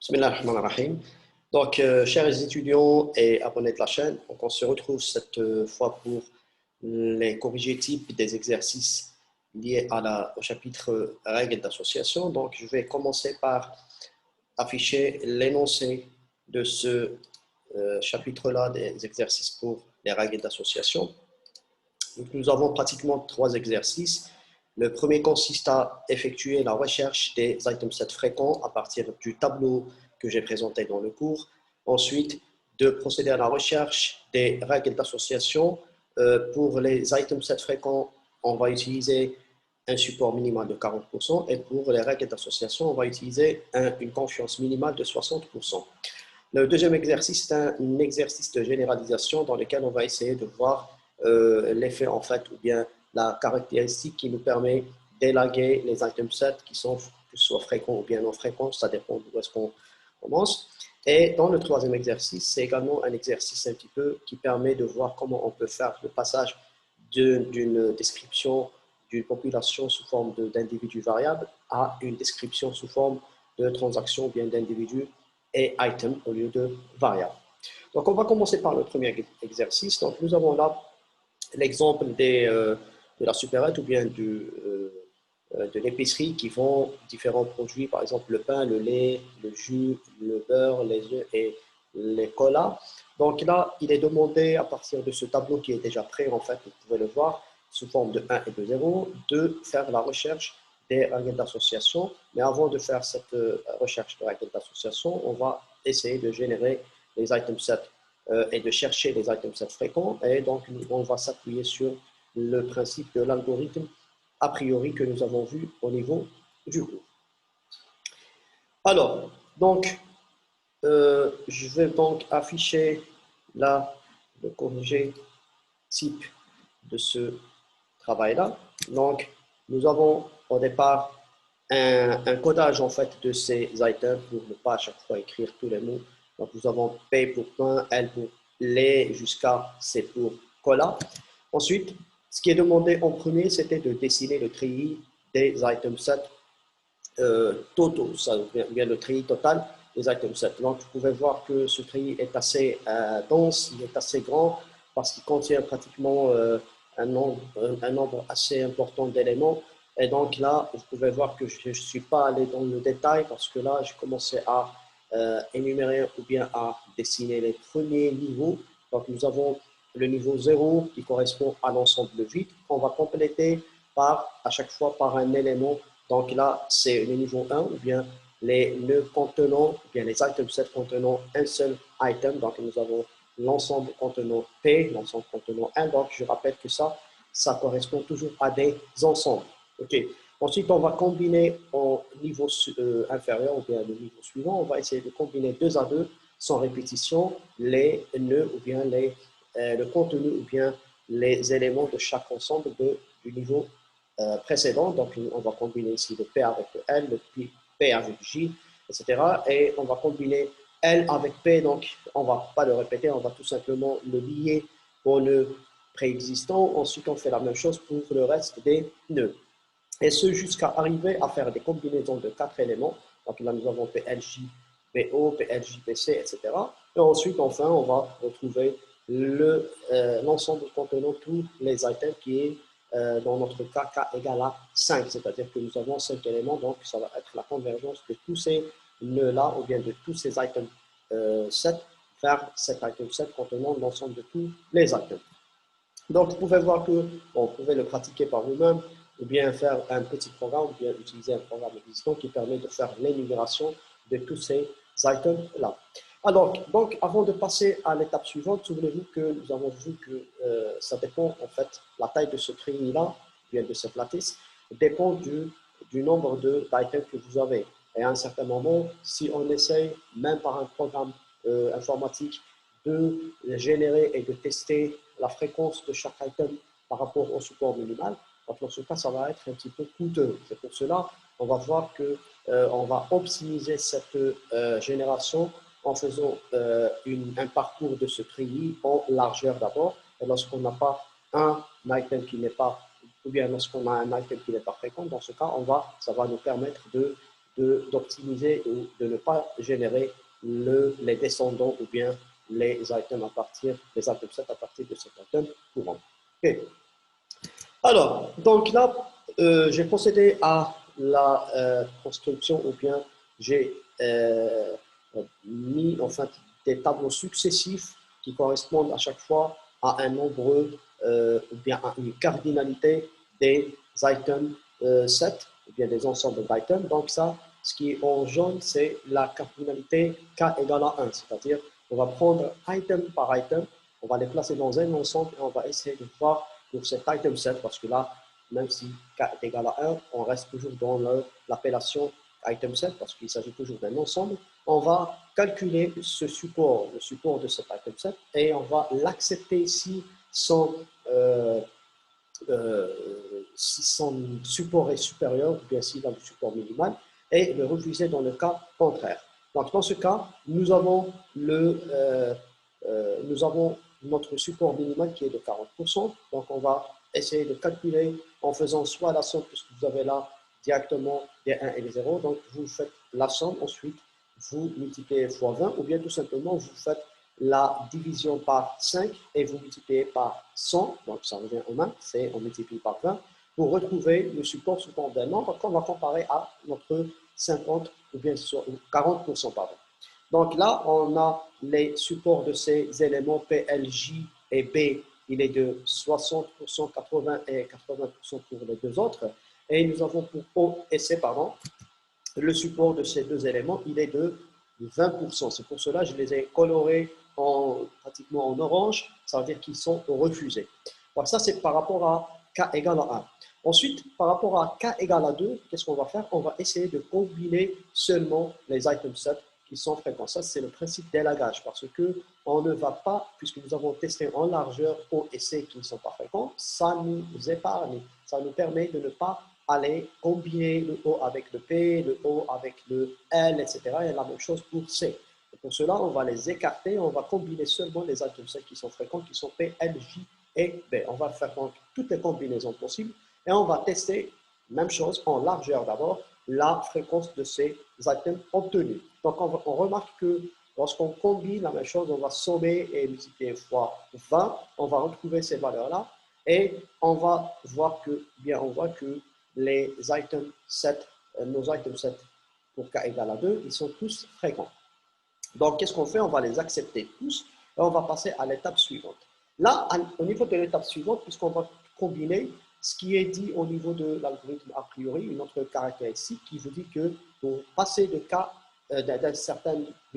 Bismillah ar-Rahman ar-Rahim. Donc, chers étudiants et abonnés de la chaîne, donc on se retrouve cette fois pour les corrigés types des exercices liés au chapitre règles d'association. Donc, je vais commencer par afficher l'énoncé de ce chapitre-là des exercices pour les règles d'association. Donc, nous avons pratiquement 3 exercices. Le premier consiste à effectuer la recherche des item sets fréquents à partir du tableau que j'ai présenté dans le cours. Ensuite, de procéder à la recherche des règles d'association. Pour les item sets fréquents, on va utiliser un support minimal de 40% et pour les règles d'association, on va utiliser une confiance minimale de 60%. Le deuxième exercice, c'est un exercice de généralisation dans lequel on va essayer de voir l'effet en fait ou bien la caractéristique qui nous permet d'élaguer les item sets qui sont que ce soit fréquents ou bien non fréquents, ça dépend d'où est-ce qu'on commence. Et dans le troisième exercice, c'est également un exercice un petit peu qui permet de voir comment on peut faire le passage d'une description d'une population sous forme d'individus variables à une description sous forme de transactions ou bien d'individus et items au lieu de variables. Donc, on va commencer par le premier exercice. Donc, nous avons là l'exemple de la supérette ou bien de l'épicerie qui vend différents produits, par exemple le pain, le lait, le jus, le beurre, les œufs et les colas. Donc là, il est demandé à partir de ce tableau qui est déjà prêt, en fait, vous pouvez le voir, sous forme de 1 et de 0, de faire la recherche des règles d'association. Mais avant de faire cette recherche de règles d'association, on va essayer de générer les item sets et de chercher les item sets fréquents. Et donc, on va s'appuyer sur le principe de l'algorithme a priori que nous avons vu au niveau du cours. Alors, donc, je vais donc afficher là le corrigé type de ce travail-là. Donc, nous avons au départ un codage en fait de ces items pour ne pas à chaque fois écrire tous les mots. Donc, nous avons P pour pain, L pour lait, jusqu'à C pour cola. Ensuite, ce qui est demandé en premier, c'était de dessiner le treillis des item sets totaux, ça vient le treillis total des item sets. Donc, vous pouvez voir que ce treillis est assez dense, il est assez grand parce qu'il contient pratiquement un nombre assez important d'éléments. Et donc là, vous pouvez voir que je ne suis pas allé dans le détail parce que là, j'ai commencé à énumérer ou bien à dessiner les premiers niveaux. Donc, nous avons le niveau 0 qui correspond à l'ensemble vide qu'on va compléter à chaque fois par un élément. Donc là, c'est le niveau 1 ou bien les nœuds contenant, ou bien les item sets contenant un seul item. Donc nous avons l'ensemble contenant P, l'ensemble contenant 1. Donc je rappelle que ça correspond toujours à des ensembles. OK. Ensuite, on va combiner au niveau inférieur ou bien le niveau suivant. On va essayer de combiner 2 à 2 sans répétition les nœuds ou bien le contenu ou bien les éléments de chaque ensemble du niveau précédent. Donc, on va combiner ici le P avec le L, le P avec J, etc. Et on va combiner L avec P. Donc, on ne va pas le répéter, on va tout simplement le lier au nœud préexistant. Ensuite, on fait la même chose pour le reste des nœuds. Et ce, jusqu'à arriver à faire des combinaisons de 4 éléments. Donc là, nous avons PLJ, PO, PLJ, PC, etc. Et ensuite, enfin, on va retrouver l'ensemble contenant tous les items qui est, dans notre cas, K égale à 5. C'est-à-dire que nous avons 5 éléments. Donc, ça va être la convergence de tous ces nœuds-là ou bien de tous ces items 7 vers cet item 7 contenant l'ensemble de tous les items. Donc, vous pouvez voir que vous pouvez le pratiquer par vous-même ou bien faire un petit programme ou bien utiliser un programme existant qui permet de faire l'énumération de tous ces items-là. Alors, donc, avant de passer à l'étape suivante, souvenez-vous que nous avons vu que ça dépend, en fait, la taille de ce treillis-là, bien de cette lattice, dépend du nombre d'items que vous avez. Et à un certain moment, si on essaye, même par un programme informatique, de générer et de tester la fréquence de chaque item par rapport au support minimal, donc dans ce cas, ça va être un petit peu coûteux. C'est pour cela on va voir qu'on va optimiser cette génération en faisant un parcours de ce treillis en largeur d'abord. Et lorsqu'on n'a pas un item qui n'est pas, ou bien lorsqu'on a un item qui n'est pas fréquent, dans ce cas, ça va nous permettre de d'optimiser ou de ne pas générer les descendants ou bien les items à partir des items set à partir de cet item courant. Okay. Alors, donc là, j'ai procédé à la construction ou bien j'ai mis en fait des tableaux successifs qui correspondent à chaque fois à un nombre ou bien à une cardinalité des items set ou bien des ensembles d'items. Donc ça, ce qui est en jaune, c'est la cardinalité k égale à 1, c'est-à-dire on va prendre item par item, on va les placer dans un ensemble et on va essayer de voir pour cet item set, parce que là, même si k est égal à 1, on reste toujours dans l'appellation item set, parce qu'il s'agit toujours d'un ensemble. On va calculer ce support, le support de cet item set, et on va l'accepter si son support est supérieur, ou bien s'il a le support minimal, et le refuser dans le cas contraire. Donc, dans ce cas, nous avons notre support minimal qui est de 40%. Donc, on va essayer de calculer en faisant soit la somme, puisque vous avez là directement des 1 et des 0. Donc, vous faites la somme, ensuite, vous multipliez fois 20, ou bien tout simplement, vous faites la division par 5 et vous multipliez par 100, donc ça revient en 1, c'est on multiplie par 20, pour retrouver le support sous forme d'un nombre qu'on va comparer à notre 50 ou bien 40%. Pardon. Donc là, on a les supports de ces éléments P, L, J et B, il est de 60%, 80 et 80% pour les deux autres. Et nous avons pour O et C, pardon, le support de ces deux éléments, il est de 20%. C'est pour cela que je les ai colorés pratiquement en orange, ça veut dire qu'ils sont refusés. Donc ça, c'est par rapport à k égale à 1. Ensuite, par rapport à k égale à 2, qu'est-ce qu'on va faire? On va essayer de combiner seulement les items set qui sont fréquents. Ça, c'est le principe d'élagage, parce qu'on ne va pas, puisque nous avons testé en largeur O et C qui ne sont pas fréquents, ça nous épargne, ça nous permet de ne pas aller combiner le O avec le P, le O avec le L, etc. Et la même chose pour C. Et pour cela, on va les écarter, on va combiner seulement les items set qui sont fréquents, qui sont P, L, J et B. On va faire donc toutes les combinaisons possibles et on va tester, même chose, en largeur d'abord, la fréquence de ces items obtenus. Donc, on remarque que lorsqu'on combine la même chose, on va sommer et multiplier fois 20, on va retrouver ces valeurs-là et on va voir que, bien, on voit que les items set, nos items set pour k égale à 2, ils sont tous fréquents. Donc, qu'est-ce qu'on fait? On va les accepter tous et on va passer à l'étape suivante. Là, au niveau de l'étape suivante, puisqu'on va combiner ce qui est dit au niveau de l'algorithme a priori, une autre caractéristique qui vous dit que pour passer de cas d'une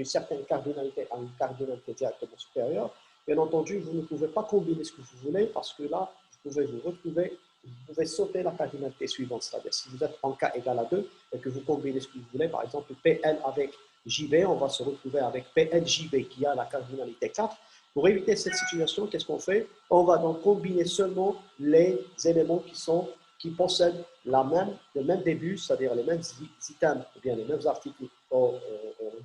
certaine cardinalité à une cardinalité directement supérieure, bien entendu, vous ne pouvez pas combiner ce que vous voulez parce que là, vous pouvez vous retrouver, vous pouvez sauter la cardinalité suivante. C'est-à-dire, si vous êtes en k égale à 2 et que vous combinez ce que vous voulez, par exemple, PL avec JB, on va se retrouver avec PLJB qui a la cardinalité 4. Pour éviter cette situation, qu'est-ce qu'on fait? On va donc combiner seulement les éléments qui possèdent le même début, c'est-à-dire les mêmes items ou bien les mêmes articles au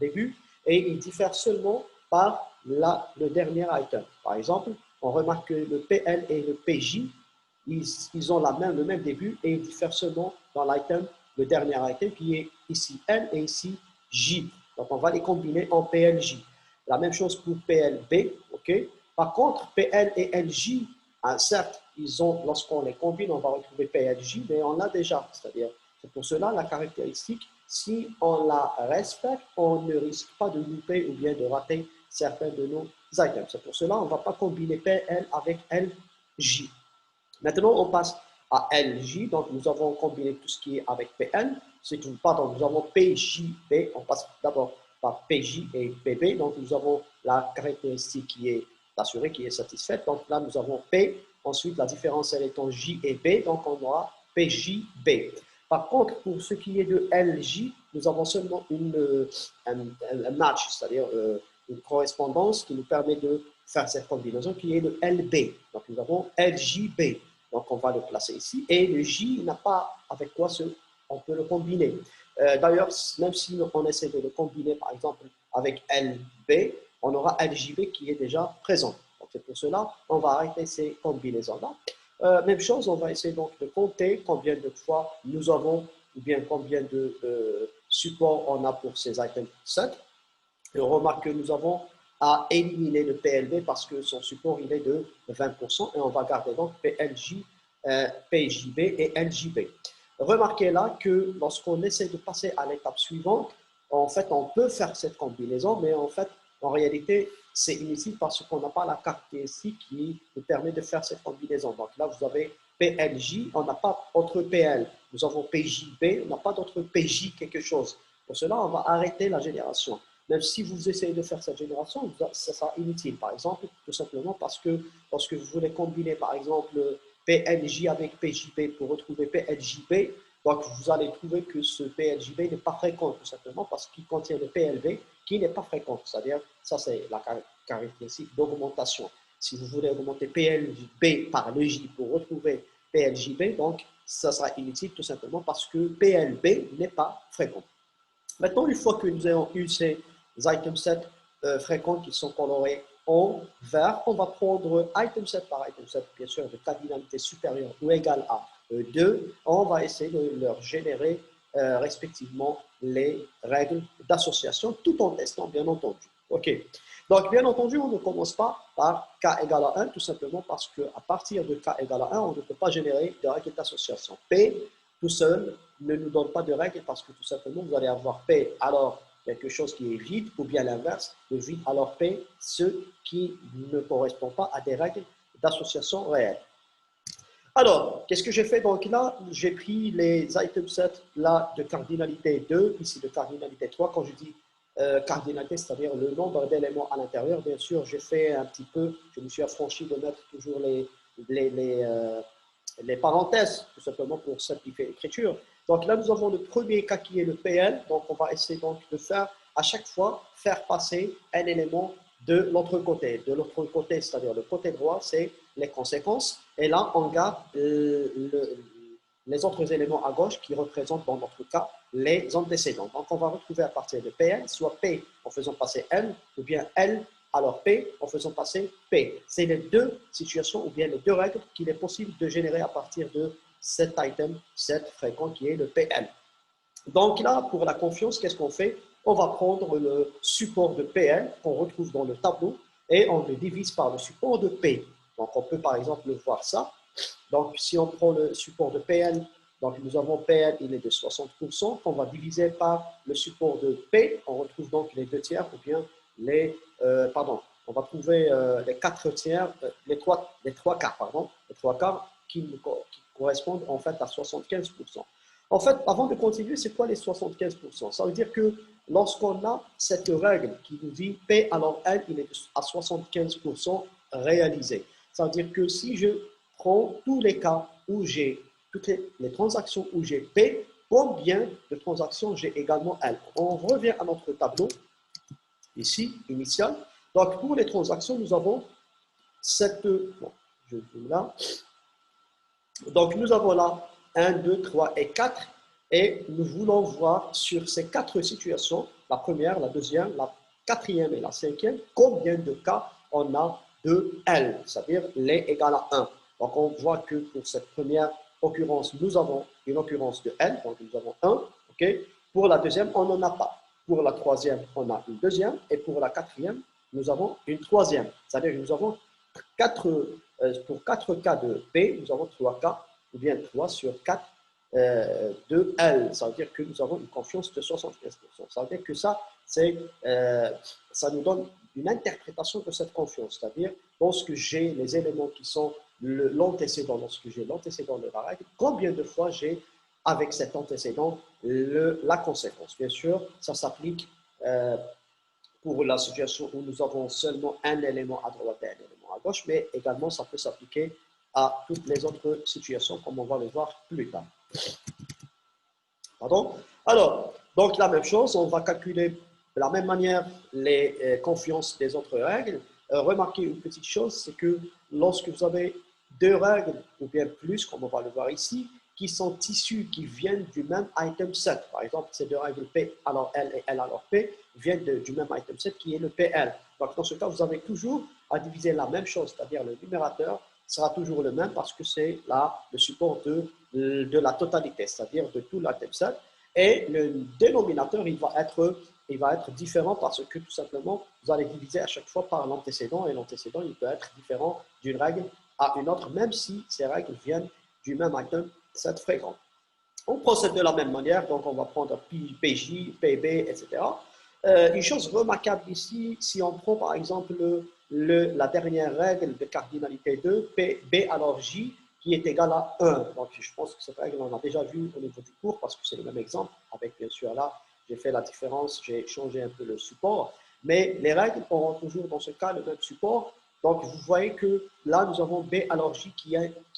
début, et ils diffèrent seulement par le dernier item. Par exemple, on remarque que le PL et le PJ, ils ont le même début et ils diffèrent seulement dans l'item, le dernier item qui est ici L et ici J. Donc, on va les combiner en PLJ. La même chose pour PLB, ok? Par contre, PL et LJ, hein, certes, lorsqu'on les combine, on va retrouver PLJ, mais on l'a déjà. C'est-à-dire, c'est pour cela, la caractéristique, si on la respecte, on ne risque pas de louper ou bien de rater certains de nos items. C'est pour cela, on ne va pas combiner PL avec LJ. Maintenant, on passe à LJ. Donc, nous avons combiné tout ce qui est avec PL. Pardon, nous avons PJB. On passe d'abord par PJ et PB. Donc, nous avons la caractéristique qui est assurée, qui est satisfaite. Donc, là, nous avons P. Ensuite, la différence, elle est en J et B. Donc, on aura PJB. Par contre, pour ce qui est de LJ, nous avons seulement un match, c'est-à-dire une correspondance qui nous permet de faire cette combinaison qui est le LB. Donc, nous avons LJB. Donc, on va le placer ici. Et le J n'a pas avec quoi on peut le combiner. D'ailleurs, même si on essaie de le combiner, par exemple, avec LB, on aura LJB qui est déjà présent. Donc, c'est pour cela on va arrêter ces combinaisons-là. Même chose, on va essayer donc de compter combien de fois nous avons, ou bien combien de support on a pour ces items 7. Et on remarque que nous avons à éliminer le PLB parce que son support il est de 20% et on va garder donc PLJ, PJB et LJB. Remarquez là que lorsqu'on essaie de passer à l'étape suivante, en fait, on peut faire cette combinaison, mais en fait, en réalité, c'est inutile parce qu'on n'a pas la caractéristique qui nous permet de faire cette combinaison. Donc là, vous avez PLJ, on n'a pas autre PL. Nous avons PJB, on n'a pas d'autre PJ quelque chose. Pour cela, on va arrêter la génération. Même si vous essayez de faire cette génération, ça sera inutile. Par exemple, tout simplement parce que lorsque vous voulez combiner, par exemple, PLJ avec PJB pour retrouver PLJB, donc vous allez trouver que ce PLJB n'est pas fréquent, tout simplement parce qu'il contient le PLB qui n'est pas fréquent. C'est-à-dire, ça c'est la caractéristique d'augmentation. Si vous voulez augmenter PLB par le J pour retrouver PLJB, donc ça sera inutile tout simplement parce que PLB n'est pas fréquent. Maintenant, une fois que nous avons eu ces item 7 fréquents qui sont colorés en vert, on va prendre item 7 par item 7, bien sûr, de cardinalité supérieure ou égale à 2. On va essayer de leur générer respectivement les règles d'association tout en testant, bien entendu. OK. Donc, bien entendu, on ne commence pas par k égale à 1, tout simplement parce qu'à partir de k égale à 1, on ne peut pas générer de règles d'association. P, tout seul, ne nous donne pas de règles parce que tout simplement, vous allez avoir P, alors quelque chose qui est vide, ou bien l'inverse, le vide, alors P, ce qui ne correspond pas à des règles d'association réelles. Alors, qu'est-ce que j'ai fait? Donc là, j'ai pris les items 7 là, de cardinalité 2, ici de cardinalité 3. Quand je dis cardinalité, c'est-à-dire le nombre d'éléments à l'intérieur, bien sûr, j'ai fait un petit peu, je me suis affranchi de mettre toujours les parenthèses, tout simplement pour simplifier l'écriture. Donc là, nous avons le premier cas qui est le PL. Donc, on va essayer donc de faire, à chaque fois, faire passer un élément de l'autre côté. De l'autre côté, c'est-à-dire le côté droit, c'est les conséquences. Et là, on garde les autres éléments à gauche qui représentent, dans notre cas, les antécédents. Donc, on va retrouver à partir de PL, soit P en faisant passer L, ou bien L alors P en faisant passer P. C'est les deux situations ou bien les deux règles qu'il est possible de générer à partir de cet item, cet fréquent qui est le PL. Donc là, pour la confiance, qu'est-ce qu'on fait? On va prendre le support de PL qu'on retrouve dans le tableau et on le divise par le support de P. Donc on peut par exemple voir ça. Donc si on prend le support de PL, donc nous avons PL, il est de 60%, qu'on va diviser par le support de P, on retrouve donc les 2 tiers ou bien on va trouver les 4 tiers, les 3 quarts, les 3 quarts qui correspondent en fait à 75%. En fait, avant de continuer, c'est quoi les 75%? Ça veut dire que lorsqu'on a cette règle qui nous dit P, alors L, il est à 75% réalisé. Ça veut dire que si je prends tous les cas où j'ai, toutes les transactions où j'ai P, combien de transactions j'ai également L? On revient à notre tableau, ici, initial. Donc, pour les transactions, nous avons cette, bon, je vais là. Donc, nous avons là 1, 2, 3 et 4. Et nous voulons voir sur ces 4 situations, la première, la deuxième, la quatrième et la cinquième, combien de cas on a de L, c'est-à-dire les égale à 1. Donc, on voit que pour cette première occurrence, nous avons une occurrence de L, donc nous avons 1. Okay? Pour la deuxième, on n'en a pas. Pour la troisième, on a une deuxième. Et pour la quatrième, nous avons une troisième. C'est-à-dire que nous avons pour 4 cas de P, nous avons 3 cas, ou bien 3 sur 4 de L. Ça veut dire que nous avons une confiance de 75%. Ça veut dire que ça nous donne une interprétation de cette confiance. C'est-à-dire, lorsque j'ai les éléments qui sont l'antécédent, lorsque j'ai l'antécédent de la règle, combien de fois j'ai avec cet antécédent la conséquence. Bien sûr, ça s'applique pour la situation où nous avons seulement un élément à droite et un élément à gauche, mais également ça peut s'appliquer à toutes les autres situations, comme on va le voir plus tard. Pardon? Alors, donc la même chose, on va calculer de la même manière les confiances des autres règles. Remarquez une petite chose, c'est que lorsque vous avez deux règles, ou bien plus, comme on va le voir ici, qui sont issues, qui viennent du même item set. Par exemple, ces deux règles P alors L et L alors P viennent du même item set qui est le PL. Donc, dans ce cas, vous avez toujours à diviser la même chose, c'est-à-dire le numérateur sera toujours le même parce que c'est le support de la totalité, c'est-à-dire de tout l'item set. Et le dénominateur, il va être différent parce que tout simplement, vous allez diviser à chaque fois par l'antécédent et l'antécédent, il peut être différent d'une règle à une autre, même si ces règles viennent du même item, cette fréquence. On procède de la même manière, donc on va prendre PJ, PB, etc. Une chose remarquable ici, si on prend par exemple la dernière règle de cardinalité 2, B alors J, qui est égal à 1. Donc je pense que cette règle, on a déjà vu au niveau du cours, parce que c'est le même exemple, avec bien sûr là, j'ai fait la différence, j'ai changé un peu le support, mais les règles auront toujours dans ce cas le même support. Donc vous voyez que là, nous avons B alors J qui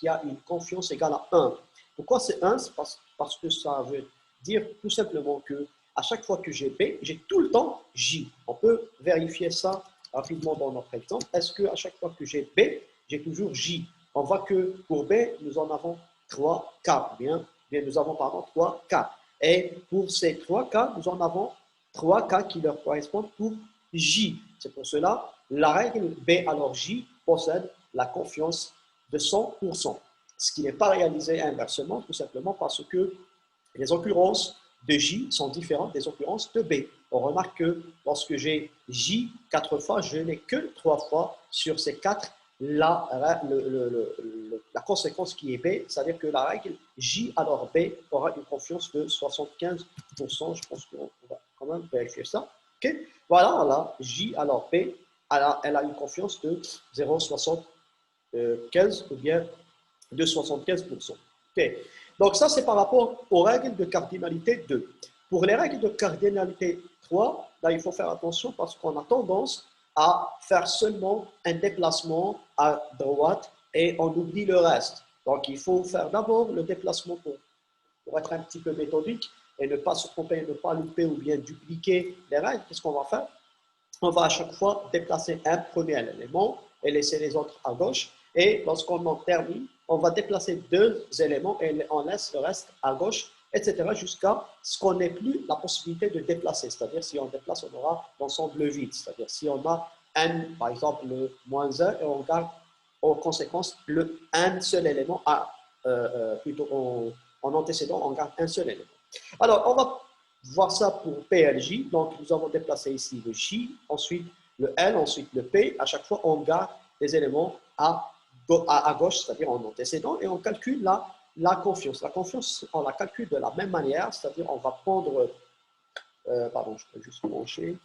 a une confiance égale à 1. Pourquoi c'est 1? C'est parce que ça veut dire tout simplement que à chaque fois que j'ai B, j'ai tout le temps J. On peut vérifier ça rapidement dans notre exemple. Est-ce qu'à chaque fois que j'ai B, j'ai toujours J? On voit que pour B, nous en avons 3 cas. Bien, nous avons pardon, 3 cas. Et pour ces 3 cas, nous en avons 3 cas qui leur correspondent pour J. C'est pour cela, la règle B alors J possède la confiance de 100%. Ce qui n'est pas réalisé inversement, tout simplement parce que les occurrences de J sont différentes des occurrences de B. On remarque que lorsque j'ai J 4 fois, je n'ai que 3 fois sur ces 4 la conséquence qui est B, c'est-à-dire que la règle J alors B aura une confiance de 75%. Je pense qu'on va quand même vérifier ça. Okay. Voilà, J alors B, elle a une confiance de 0,75 ou bien de 75%. Okay. Donc ça, c'est par rapport aux règles de cardinalité 2. Pour les règles de cardinalité 3, là, il faut faire attention parce qu'on a tendance à faire seulement un déplacement à droite et on oublie le reste. Donc, il faut faire d'abord le déplacement pour être un petit peu méthodique et ne pas se tromper, ne pas louper ou bien dupliquer les règles. Qu'est-ce qu'on va faire? On va à chaque fois déplacer un premier élément et laisser les autres à gauche. Et lorsqu'on en termine, on va déplacer 2 éléments et on laisse le reste à gauche, etc. jusqu'à ce qu'on n'ait plus la possibilité de déplacer. C'est-à-dire, si on déplace, on aura l'ensemble vide. C'est-à-dire, si on a par exemple, le -1, et on garde en conséquence un seul élément, plutôt en antécédent, on garde un seul élément. Alors, on va voir ça pour PLJ. Donc, nous avons déplacé ici le J, ensuite le L, ensuite le P. À chaque fois, on garde les éléments à gauche, c'est-à-dire en antécédent, et on calcule la confiance. La confiance, on la calcule de la même manière, c'est-à-dire on va prendre, pardon, je peux juste brancher.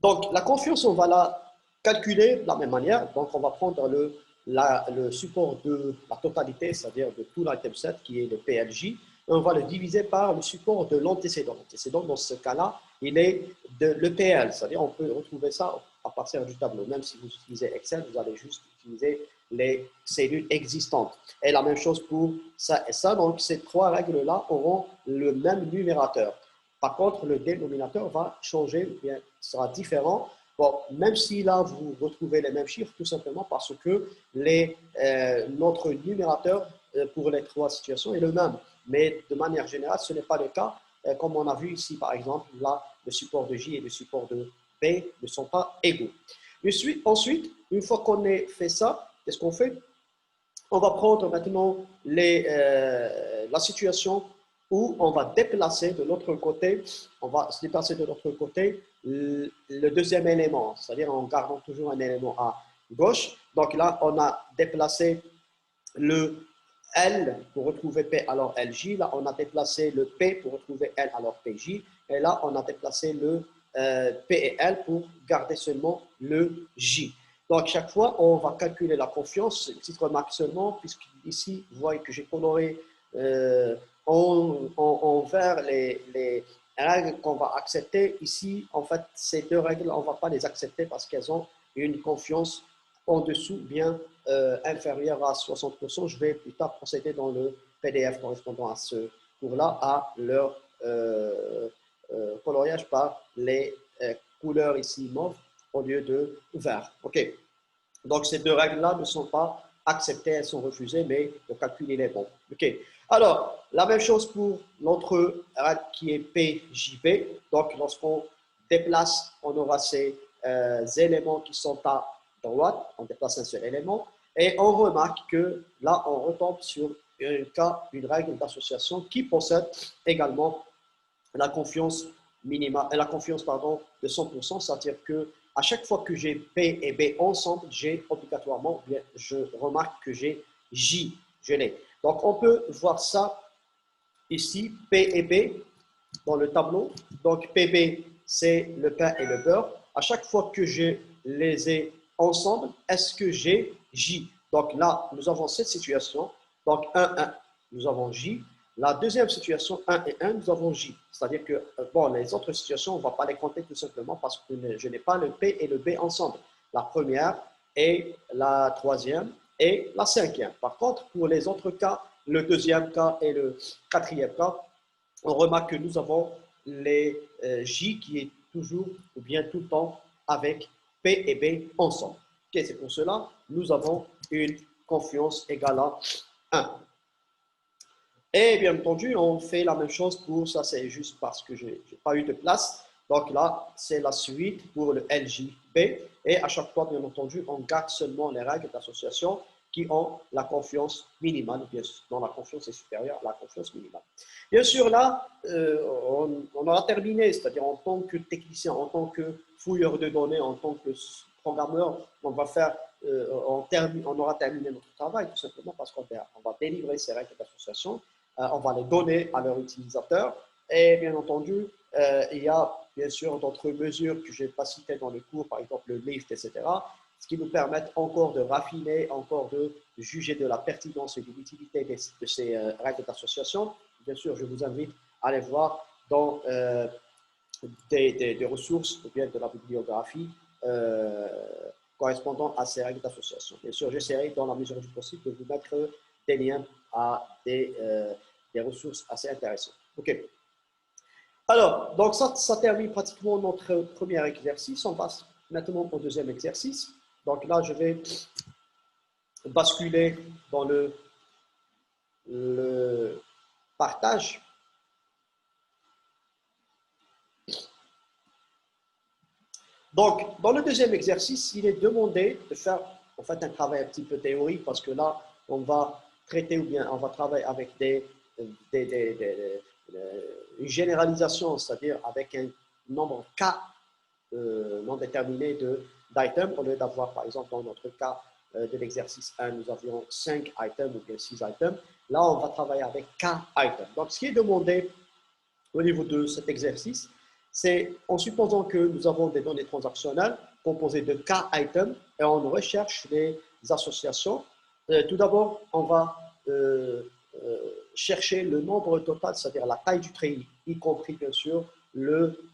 Donc, la confiance, on va la calculer de la même manière. Donc, on va prendre le support de la totalité, c'est-à-dire de tout l'item set, qui est le PLJ, et on va le diviser par le support de l'antécédent. L'antécédent, dans ce cas-là, il est de l'EPL, c'est-à-dire on peut retrouver ça à partir du tableau. Même si vous utilisez Excel, vous allez juste utiliser les cellules existantes. Et la même chose pour ça et ça. Donc, ces 3 règles-là auront le même numérateur. Par contre, le dénominateur va changer, ou bien sera différent. Bon, même si là, vous retrouvez les mêmes chiffres, tout simplement parce que notre numérateur pour les 3 situations est le même. Mais de manière générale, ce n'est pas le cas. Comme on a vu ici, par exemple, là, le support de J et le support de B ne sont pas égaux. Ensuite, une fois qu'on ait fait ça, qu'est-ce qu'on fait? On va prendre maintenant la situation où on va déplacer de l'autre côté, on va se déplacer de l'autre côté le deuxième élément, c'est-à-dire en gardant toujours un élément à gauche. Donc là, on a déplacé le L pour retrouver P alors LJ. Là, on a déplacé le P pour retrouver L alors PJ. Et là, on a déplacé le P et L pour garder seulement le J. Donc, chaque fois, on va calculer la confiance. Une petite remarque seulement, puisqu'ici, vous voyez que j'ai coloré en vert les règles qu'on va accepter. Ici, en fait, ces 2 règles, on ne va pas les accepter parce qu'elles ont une confiance en dessous, bien inférieure à 60%. Je vais plus tard procéder dans le PDF correspondant à ce cours-là à leur coloriage par les couleurs ici mauve au lieu de vert. OK. Donc, ces 2 règles-là ne sont pas acceptées, elles sont refusées, mais le calcul, il est bon. OK. Alors, la même chose pour l'autre règle qui est PJB. Donc, lorsqu'on déplace, on aura ces éléments qui sont à droite, on déplace un seul élément, et on remarque que là, on retombe sur une règle d'association qui possède également la confiance minimale, la confiance de 100%, c'est-à-dire que à chaque fois que j'ai P et B ensemble, j'ai obligatoirement, bien, je remarque que j'ai J, je l'ai. Donc, on peut voir ça ici, P et B, dans le tableau. Donc, PB, c'est le pain et le beurre. À chaque fois que je les ai ensemble, est-ce que j'ai J? Donc là, nous avons cette situation. Donc 1, 1, nous avons J. La deuxième situation, 1 et 1, nous avons J. C'est-à-dire que, bon, les autres situations, on ne va pas les compter tout simplement parce que je n'ai pas le P et le B ensemble. La première et la troisième et la cinquième. Par contre, pour les autres cas, le deuxième cas et le quatrième cas, on remarque que nous avons les J qui est toujours ou bien tout le temps avec P et B ensemble. Okay, c'est pour cela nous avons une confiance égale à 1. Et bien entendu, on fait la même chose pour ça, c'est juste parce que je n'ai pas eu de place. Donc là, c'est la suite pour le LJB. Et à chaque fois, bien entendu, on garde seulement les règles d'association qui ont la confiance minimale, bien sûr, dont la confiance est supérieure à la confiance minimale. Bien sûr, là, on aura terminé, c'est-à-dire en tant que technicien, en tant que fouilleur de données, en tant que programmeur, on va faire, on aura terminé notre travail tout simplement parce qu'on va délivrer ces règles d'association. On va les donner à leurs utilisateurs. Et bien entendu, il y a bien sûr d'autres mesures que je n'ai pas citées dans le cours, par exemple le lift, etc., ce qui nous permettent encore de raffiner, encore de juger de la pertinence et de l'utilité de ces règles d'association. Bien sûr, je vous invite à aller voir dans des ressources ou bien de la bibliographie correspondant à ces règles d'association. Bien sûr, j'essaierai dans la mesure du possible de vous mettre des liens à des ressources assez intéressantes. OK. Alors, donc ça termine pratiquement notre premier exercice. On passe maintenant au deuxième exercice. Donc là, je vais basculer dans le partage. Donc, dans le deuxième exercice, il est demandé de faire en fait un travail un petit peu théorique parce que là, on va traiter ou bien on va travailler avec une généralisation, c'est-à-dire avec un nombre K non déterminé d'items, au lieu d'avoir, par exemple, dans notre cas de l'exercice 1, nous avions 5 items ou bien 6 items. Là, on va travailler avec K items. Donc, ce qui est demandé au niveau de cet exercice, c'est en supposant que nous avons des données transactionnelles composées de K items et on recherche les associations. Tout d'abord, on va chercher le nombre total, c'est-à-dire la taille du treillis, y compris bien sûr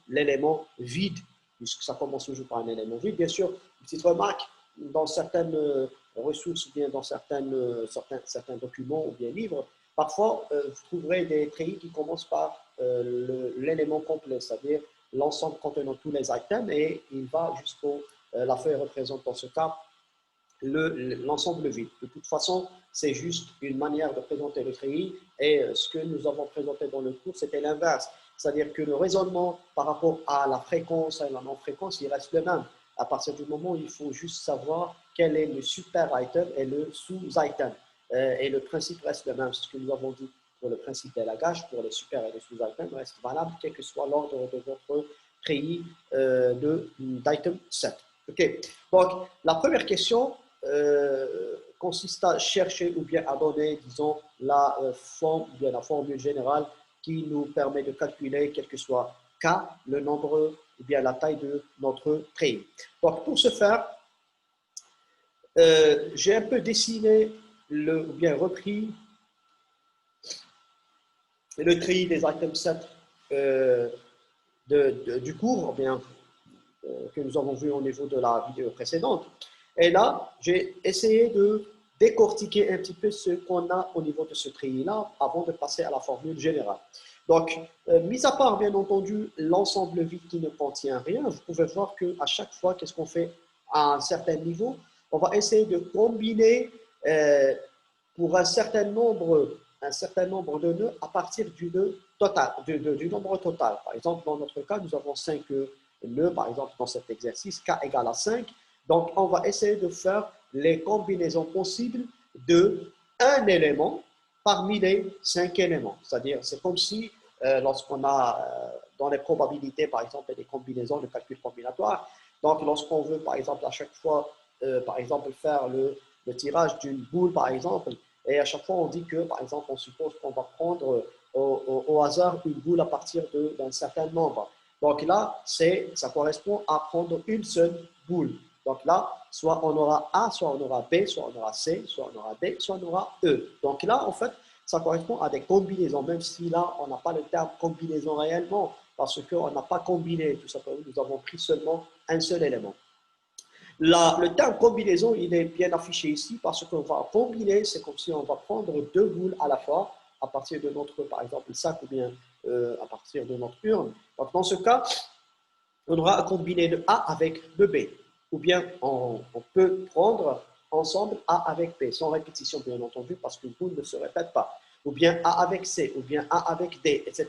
l'élément vide, puisque ça commence toujours par un élément vide. Bien sûr, une petite remarque, dans certaines ressources ou bien dans certains documents ou bien livres, parfois vous trouverez des treillis qui commencent par l'élément complet, c'est-à-dire l'ensemble contenant tous les items et il va jusqu'au, la feuille représente dans ce cas l'ensemble vide. De toute façon, c'est juste une manière de présenter le treillis et ce que nous avons présenté dans le cours, c'était l'inverse. C'est-à-dire que le raisonnement par rapport à la fréquence et la non-fréquence, il reste le même. À partir du moment où il faut juste savoir quel est le super item et le sous-item. Et le principe reste le même. C'est ce que nous avons dit pour le principe des lagages, pour les super et les sous-items, reste valable, quel que soit l'ordre de votre treillis d'item 7. OK. Donc, la première question consiste à chercher ou bien à donner, disons, la forme, ou bien la formule générale qui nous permet de calculer, quel que soit K, le nombre ou bien la taille de notre treillis. Donc, pour ce faire, j'ai un peu dessiné ou bien repris le treillis des items 7 du cours, bien, que nous avons vu au niveau de la vidéo précédente. Et là, j'ai essayé de décortiquer un petit peu ce qu'on a au niveau de ce treillis-là avant de passer à la formule générale. Donc, mis à part, bien entendu, l'ensemble vide qui ne contient rien, vous pouvez voir qu'à chaque fois, qu'est-ce qu'on fait à un certain niveau? On va essayer de combiner pour un certain nombre de nœuds à partir du nombre total. Par exemple, dans notre cas, nous avons 5 nœuds, par exemple, dans cet exercice, K égale à 5. Donc, on va essayer de faire les combinaisons possibles de un élément parmi les 5 éléments. C'est-à-dire, c'est comme si lorsqu'on a dans les probabilités, par exemple, des combinaisons de calcul combinatoire, donc lorsqu'on veut, par exemple, à chaque fois, par exemple, faire le tirage d'une boule, par exemple, et à chaque fois, on dit que, par exemple, on suppose qu'on va prendre au hasard une boule à partir d'un certain nombre. Donc là, ça correspond à prendre une seule boule. Donc là, soit on aura A, soit on aura B, soit on aura C, soit on aura D, soit on aura E. Donc là, en fait, ça correspond à des combinaisons, même si là, on n'a pas le terme combinaison réellement, parce qu'on n'a pas combiné, tout simplement, nous avons pris seulement un seul élément. Le terme combinaison, il est bien affiché ici parce qu'on va combiner, c'est comme si on va prendre deux boules à la fois à partir de notre, par exemple, sac ou bien à partir de notre urne. Donc, dans ce cas, on aura à combiner le A avec le B. Ou bien, on peut prendre ensemble A avec B, sans répétition, bien entendu, parce qu'une boule ne se répète pas. Ou bien A avec C, ou bien A avec D, etc.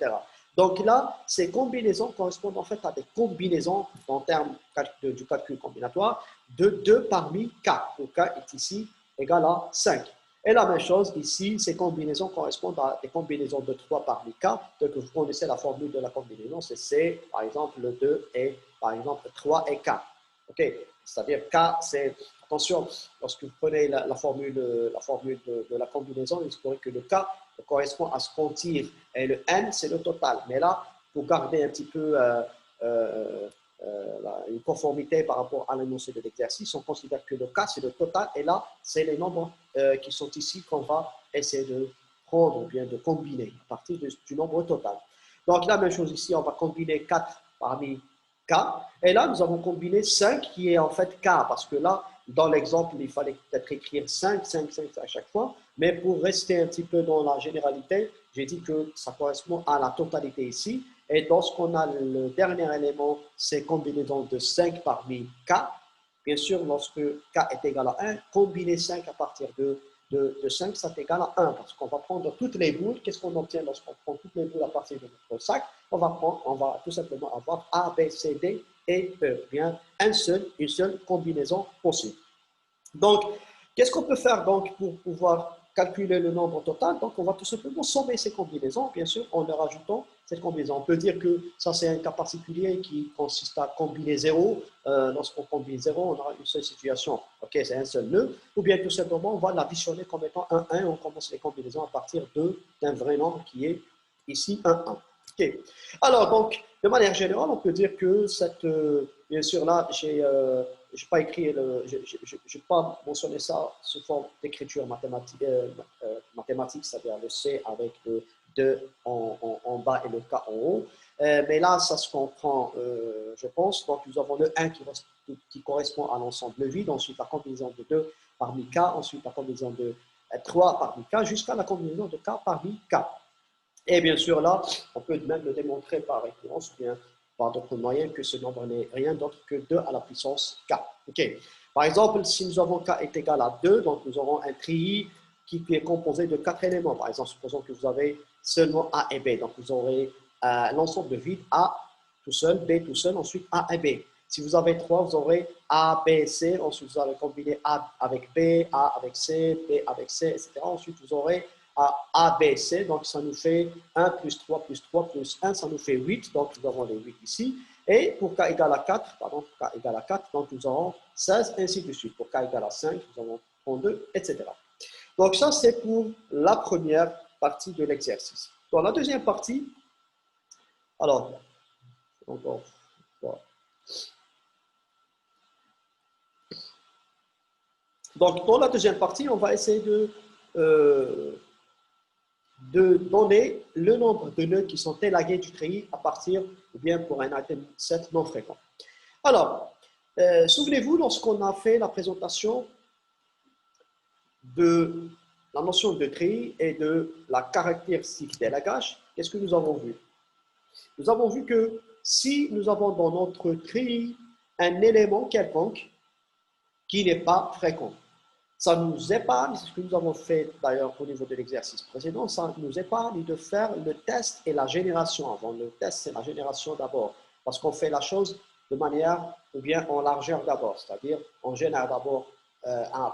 Donc là, ces combinaisons correspondent en fait à des combinaisons en termes du calcul combinatoire de 2 parmi K, où K est ici égal à 5. Et la même chose ici, ces combinaisons correspondent à des combinaisons de 3 parmi K. Donc vous connaissez la formule de la combinaison, c'est C, par exemple, le 2 et par exemple 3 et K. Ok, c'est-à-dire K, c'est, attention, lorsque vous prenez la formule de la combinaison, il se pourrait que le K correspond à ce qu'on tire et le N, c'est le total. Mais là, pour garder un petit peu une conformité par rapport à l'énoncé de l'exercice, on considère que le K, c'est le total, et là, c'est les nombres qui sont ici qu'on va essayer de prendre ou bien de combiner à partir du nombre total. Donc, la même chose ici, on va combiner 4 parmi K, et là, nous avons combiné 5 qui est en fait K, parce que là, dans l'exemple, il fallait peut-être écrire 5, 5, 5 à chaque fois, mais pour rester un petit peu dans la généralité, j'ai dit que ça correspond à la totalité ici. Et lorsqu'on a le dernier élément, c'est combinaison de 5 parmi K. Bien sûr, lorsque K est égal à 1, combiner 5 à partir de 5, ça est égal à 1. Parce qu'on va prendre toutes les boules. Qu'est-ce qu'on obtient lorsqu'on prend toutes les boules à partir de notre sac? On va tout simplement avoir A, B, C, D et E. Bien, une seule combinaison possible. Donc, qu'est-ce qu'on peut faire donc pour pouvoir calculer le nombre total? Donc, on va tout simplement sommer ces combinaisons, bien sûr, en leur ajoutant cette combinaison. On peut dire que ça, c'est un cas particulier qui consiste à combiner 0. Lorsqu'on combine 0, on aura une seule situation. OK, c'est un seul nœud. Ou bien, tout simplement, on va l'additionner comme étant 1, 1. On commence les combinaisons à partir d'un vrai nombre qui est ici 1, 1. OK. Alors, donc, de manière générale, on peut dire que bien sûr, là, j'ai pas écrit, j'ai pas mentionné ça sous forme d'écriture mathématique, c'est-à-dire le C avec le 2 en bas et le K en haut. Mais là, ça se comprend, je pense. Donc, nous avons le 1 qui correspond à l'ensemble vide, ensuite la combinaison de 2 parmi K, ensuite la combinaison de 3 parmi K, jusqu'à la combinaison de K parmi K. Et bien sûr, là, on peut même le démontrer par récurrence ou bien par d'autres moyens que ce nombre n'est rien d'autre que 2 à la puissance k. Okay. Par exemple, si nous avons k est égal à 2, donc nous aurons un tri qui est composé de 4 éléments. Par exemple, supposons que vous avez seulement A et B. Donc, vous aurez l'ensemble de vide A tout seul, B tout seul, ensuite A et B. Si vous avez 3, vous aurez A, B, C. Ensuite, vous allez combiner A avec B, A avec C, B avec C, etc. Ensuite, vous aurez A, B, C, donc ça nous fait 1 plus 3 plus 3 plus 1, ça nous fait 8, donc nous avons les 8 ici. Et pour k égale à 4, pardon, k égale à 4, donc nous aurons 16, ainsi de suite. Pour k égale à 5, nous avons 32, etc. Donc ça, c'est pour la première partie de l'exercice. Dans la deuxième partie, alors, encore, voilà. Donc dans la deuxième partie, on va essayer de donner le nombre de nœuds qui sont élagués du treillis à partir, ou bien pour un item set non fréquent. Alors, souvenez-vous, lorsqu'on a fait la présentation de la notion de treillis et de la caractéristique d'élagage, qu'est-ce que nous avons vu? Nous avons vu que si nous avons dans notre treillis un élément quelconque qui n'est pas fréquent, ça nous épargne, c'est ce que nous avons fait d'ailleurs au niveau de l'exercice précédent, ça nous épargne de faire le test et la génération avant. Le test, c'est la génération d'abord, parce qu'on fait la chose de manière, ou bien en largeur d'abord, c'est-à-dire on génère d'abord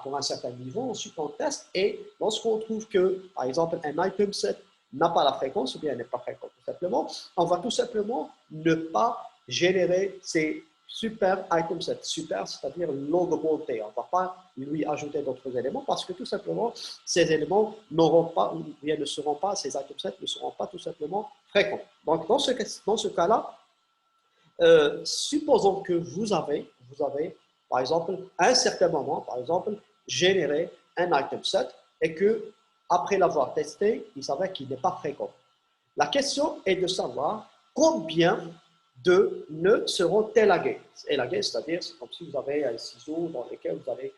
pour un certain niveau, ensuite on teste et lorsqu'on trouve que, par exemple, un item set n'a pas la fréquence ou bien n'est pas fréquent tout simplement, on va tout simplement ne pas générer ces super item set. Super, c'est-à-dire l'augmenter. On ne va pas lui ajouter d'autres éléments parce que tout simplement, ces éléments n'auront pas, ou bien ne seront pas, ces item sets ne seront pas tout simplement fréquents. Donc, dans ce cas-là, supposons que vous avez, par exemple, à un certain moment, par exemple, généré un item set et que, après l'avoir testé, il s'avère qu'il n'est pas fréquent. La question est de savoir combien de nœuds seront élagués. Élagués, c'est-à-dire, c'est comme si vous avez un ciseau dans lequel vous avez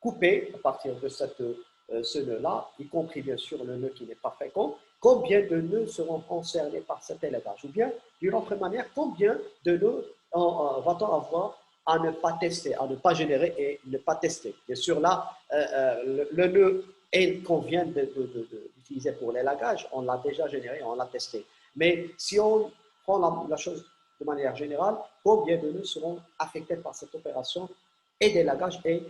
coupé à partir de ce nœud-là, y compris bien sûr le nœud qui n'est pas fréquent, combien de nœuds seront concernés par cet élagage? Ou bien, d'une autre manière, combien de nœuds va-t-on avoir à ne pas tester, à ne pas générer et ne pas tester? Bien sûr, là, le nœud qu'on vient d'utiliser pour l'élagage, on l'a déjà généré, on l'a testé. Mais si on prend la chose de manière générale, combien de nœuds seront affectés par cette opération et d'élagage et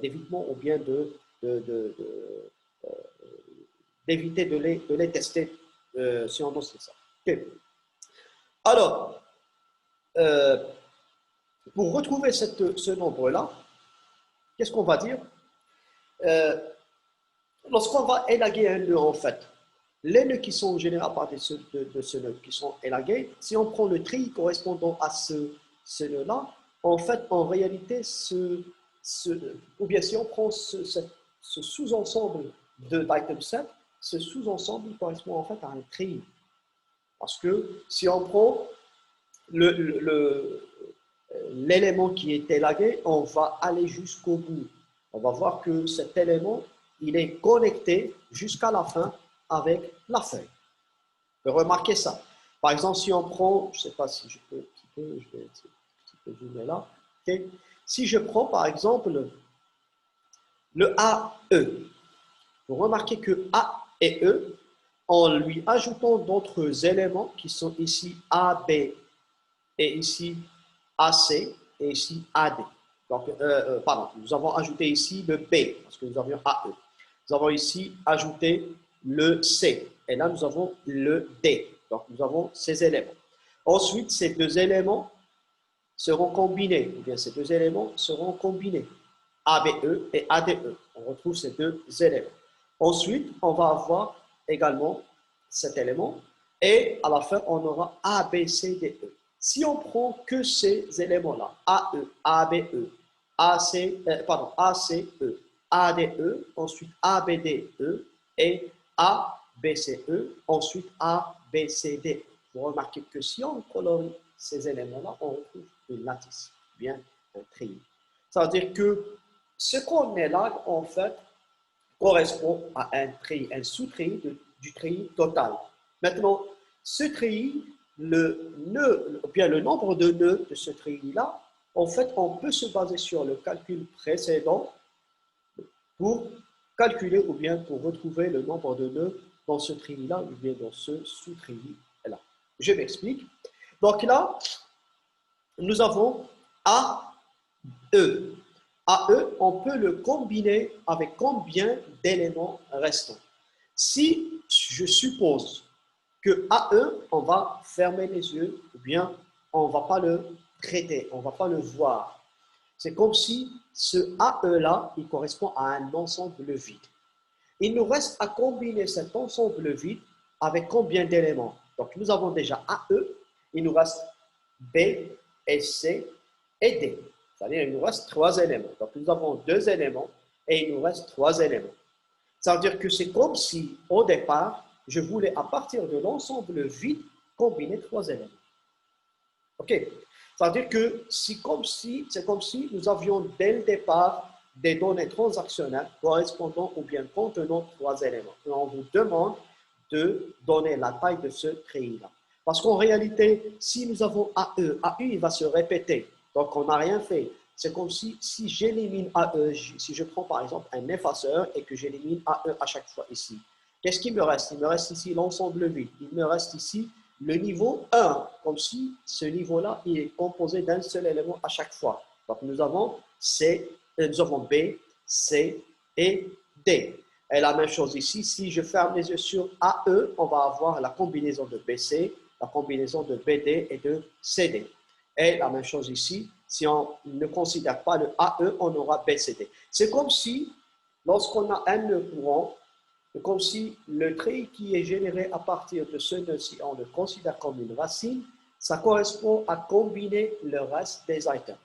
d'évitement ou bien d'éviter de les tester si on ose ça. Okay. Alors, pour retrouver ce nombre-là, qu'est-ce qu'on va dire? Lorsqu'on va élaguer un nœud, en fait, les nœuds qui sont générés à partir de ce nœud, qui sont élagués, si on prend le tri correspondant à ce nœud-là, en fait, en réalité, ou bien si on prend ce sous-ensemble d'item set, ce sous-ensemble correspond en fait à un tri. Parce que si on prend l'élément qui est élagué, on va aller jusqu'au bout. On va voir que cet élément, il est connecté jusqu'à la fin avec la feuille. Vous pouvez remarquer ça. Par exemple, si on prend, je ne sais pas si je peux un petit peu, je vais un petit peu zoomer là. Okay. Si je prends par exemple le AE, vous remarquez que A et E, en lui ajoutant d'autres éléments qui sont ici AB et ici AC et ici AD. Donc, pardon, nous avons ajouté ici le B parce que nous avions AE. Nous avons ici ajouté le C et là nous avons le D. Donc, nous avons ces éléments. Ensuite, ces deux éléments seront combinés, ou bien ces deux éléments seront combinés. ABE et ADE. On retrouve ces deux éléments. Ensuite, on va avoir également cet élément et à la fin, on aura ABCDE. Si on prend que ces éléments-là, AE, ABE, ACE, ADE, ensuite ABDE et ABCE, ensuite ABCDE. Vous remarquez que si on colorie ces éléments-là, on retrouve une lattice, bien un treillis. Ça veut dire que ce qu'on élague, en fait, correspond à un sous-treillis du treillis total. Maintenant, ce treillis, le nombre de nœuds de ce treillis-là, en fait, on peut se baser sur le calcul précédent pour calculer ou bien pour retrouver le nombre de nœuds dans ce treillis-là ou bien dans ce sous-treillis-là. Je m'explique. Donc là, nous avons AE. AE, on peut le combiner avec combien d'éléments restants? Si je suppose que AE, on va fermer les yeux, ou bien on ne va pas le traiter, on ne va pas le voir. C'est comme si ce AE-là, il correspond à un ensemble vide. Il nous reste à combiner cet ensemble vide avec combien d'éléments? Donc, nous avons déjà AE, il nous reste B et C et D. C'est-à-dire qu'il nous reste 3 éléments. Donc, nous avons 2 éléments et il nous reste 3 éléments. Ça veut dire que c'est comme si, au départ, je voulais, à partir de l'ensemble vide, combiner 3 éléments. OK? Ça veut dire que c'est comme si nous avions, dès le départ, des données transactionnelles correspondant ou bien contenant 3 éléments. Et on vous demande de donner la taille de ce treillis-là. Parce qu'en réalité, si nous avons AE, il va se répéter. Donc, on n'a rien fait. C'est comme si j'élimine AE, si je prends par exemple un effaceur et que j'élimine AE à chaque fois ici. Qu'est-ce qu'il me reste? Il me reste ici l'ensemble vide. Il me reste ici le niveau 1, comme si ce niveau-là est composé d'un seul élément à chaque fois. Donc, nous avons B, C et D. Et la même chose ici, si je ferme les yeux sur AE, on va avoir la combinaison de BC, la combinaison de BD et de CD. Et la même chose ici, si on ne considère pas le AE, on aura BCD. C'est comme si, lorsqu'on a un nœud courant, c'est comme si le trait qui est généré à partir de ce nœud, si on le considère comme une racine, ça correspond à combiner le reste des items.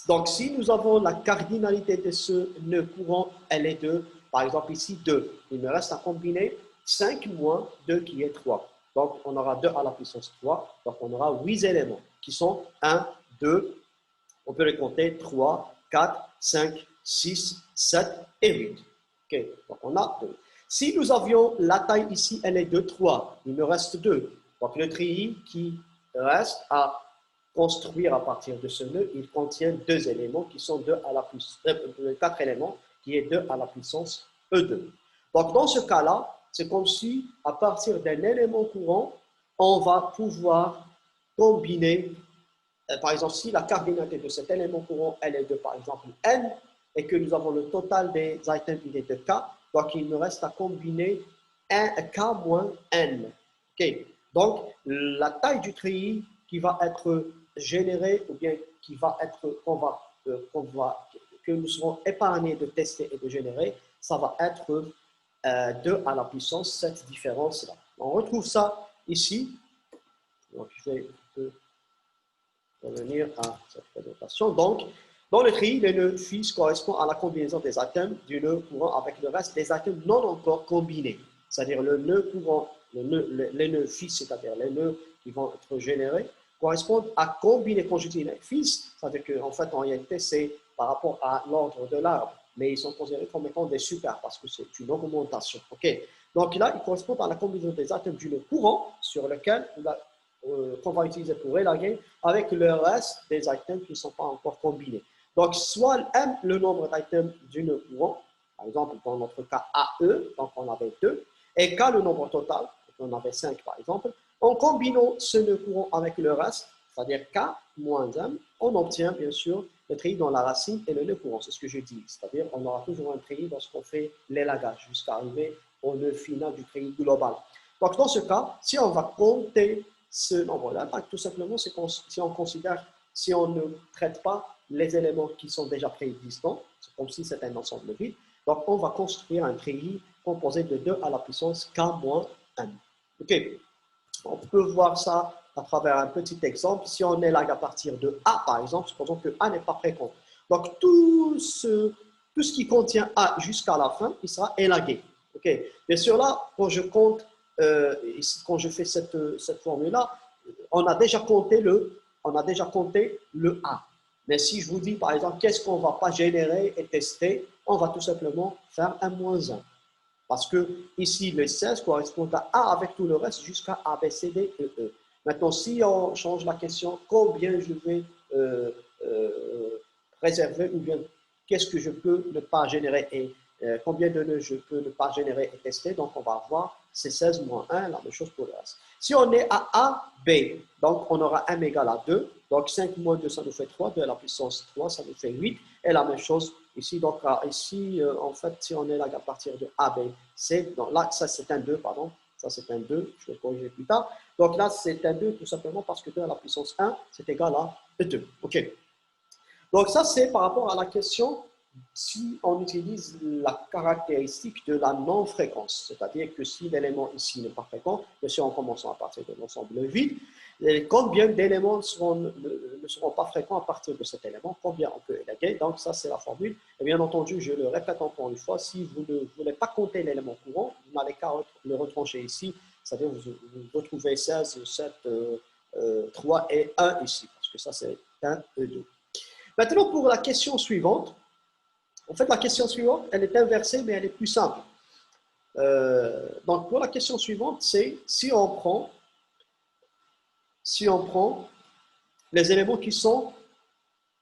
Donc, si nous avons la cardinalité de ce nœud courant, elle est de, par exemple ici, 2. Il me reste à combiner 5 moins 2 qui est 3. Donc, on aura 2 à la puissance 3. Donc, on aura 8 éléments qui sont 1, 2, on peut les compter 3, 4, 5, 6, 7 et 8. OK, donc on a 2. Si nous avions la taille ici, elle est de 3, il me reste 2. Donc, le treillis qui reste à construire à partir de ce nœud, il contient 2 éléments qui sont 2 à la puissance, 4 éléments qui est 2 à la puissance E2. Donc, dans ce cas-là, c'est comme si, à partir d'un élément courant, on va pouvoir combiner, par exemple, si la cardinalité de cet élément courant, elle est de, par exemple, n, et que nous avons le total des items, il est de k, donc il me reste à combiner k moins n. Okay. Donc, la taille du treillis qui va être généré ou bien qui va être, que nous serons épargnés de tester et de générer, ça va être 2 à la puissance, cette différence-là. On retrouve ça ici. Donc, je vais revenir à cette présentation. Donc, dans le treillis, le nœud fils correspond à la combinaison des atomes du nœud courant avec le reste des atomes non encore combinés. C'est-à-dire le nœud courant, les nœuds fils, c'est-à-dire les nœuds qui vont être générés, correspondent à combiner. Quand je dis fils, ça veut dire qu'en fait, en réalité, c'est par rapport à l'ordre de l'arbre, mais ils sont considérés comme étant des super parce que c'est une augmentation. Okay. Donc là, ils correspondent à la combinaison des atomes du nœud courant sur lequel qu'on va utiliser pour élaguer avec le reste des items qui ne sont pas encore combinés. Donc, soit M, le nombre d'items du nœud courant, par exemple, dans notre cas AE, donc on avait 2, et K, le nombre total, on avait 5 par exemple. En combinant ce nœud courant avec le reste, c'est-à-dire K moins M, on obtient bien sûr le treillis dans la racine et le nœud courant, c'est ce que je dis. C'est-à-dire qu'on aura toujours un treillis lorsqu'on fait l'élagage jusqu'à arriver au nœud final du treillis global. Donc, dans ce cas, si on va compter ce nombre-là, tout simplement, si on considère, si on ne traite pas les éléments qui sont déjà préexistants, c'est comme si c'était un ensemble vide, donc on va construire un treillis composé de 2 à la puissance k moins 1. OK. On peut voir ça à travers un petit exemple. Si on élague à partir de A, par exemple, supposons que A n'est pas fréquent. Donc, tout ce qui contient A jusqu'à la fin, il sera élagué. OK. Bien sûr, là, quand je compte, quand je fais cette formule-là, on a déjà compté le A. Mais si je vous dis, par exemple, qu'est-ce qu'on ne va pas générer et tester, on va tout simplement faire un moins 1. Parce que ici, le 16 correspond à A avec tout le reste jusqu'à A, B, C, D, E, E. Maintenant, si on change la question, combien je vais préserver ou bien qu'est-ce que je peux ne pas générer et combien de nœuds je peux ne pas générer et tester, donc on va avoir c'est 16 moins 1, la même chose pour le reste. Si on est à A, B, donc on aura M égale à 2, donc 5 moins 2, ça nous fait 3, 2 à la puissance 3, ça nous fait 8, et la même chose ici, donc ici, en fait, si on est là à partir de A, B, C, donc là, ça c'est un 2, pardon, ça c'est un 2, je vais corriger plus tard, donc là c'est un 2 tout simplement parce que 2 à la puissance 1, c'est égal à 2, ok. Donc ça c'est par rapport à la question si on utilise la caractéristique de la non-fréquence, c'est-à-dire que si l'élément ici n'est pas fréquent, bien sûr en commençant à partir de l'ensemble vide, combien d'éléments ne seront pas fréquents à partir de cet élément, combien on peut élaguer, donc ça c'est la formule. Et bien entendu, je le répète encore une fois, si vous ne voulez pas compter l'élément courant, vous n'avez qu'à le retrancher ici, c'est-à-dire vous retrouvez 16, 7, 3 et 1 ici, parce que ça c'est 1 et 2. Maintenant pour la question suivante, en fait, la question suivante, elle est inversée, mais elle est plus simple. Donc, pour la question suivante, c'est si on prend les éléments qui sont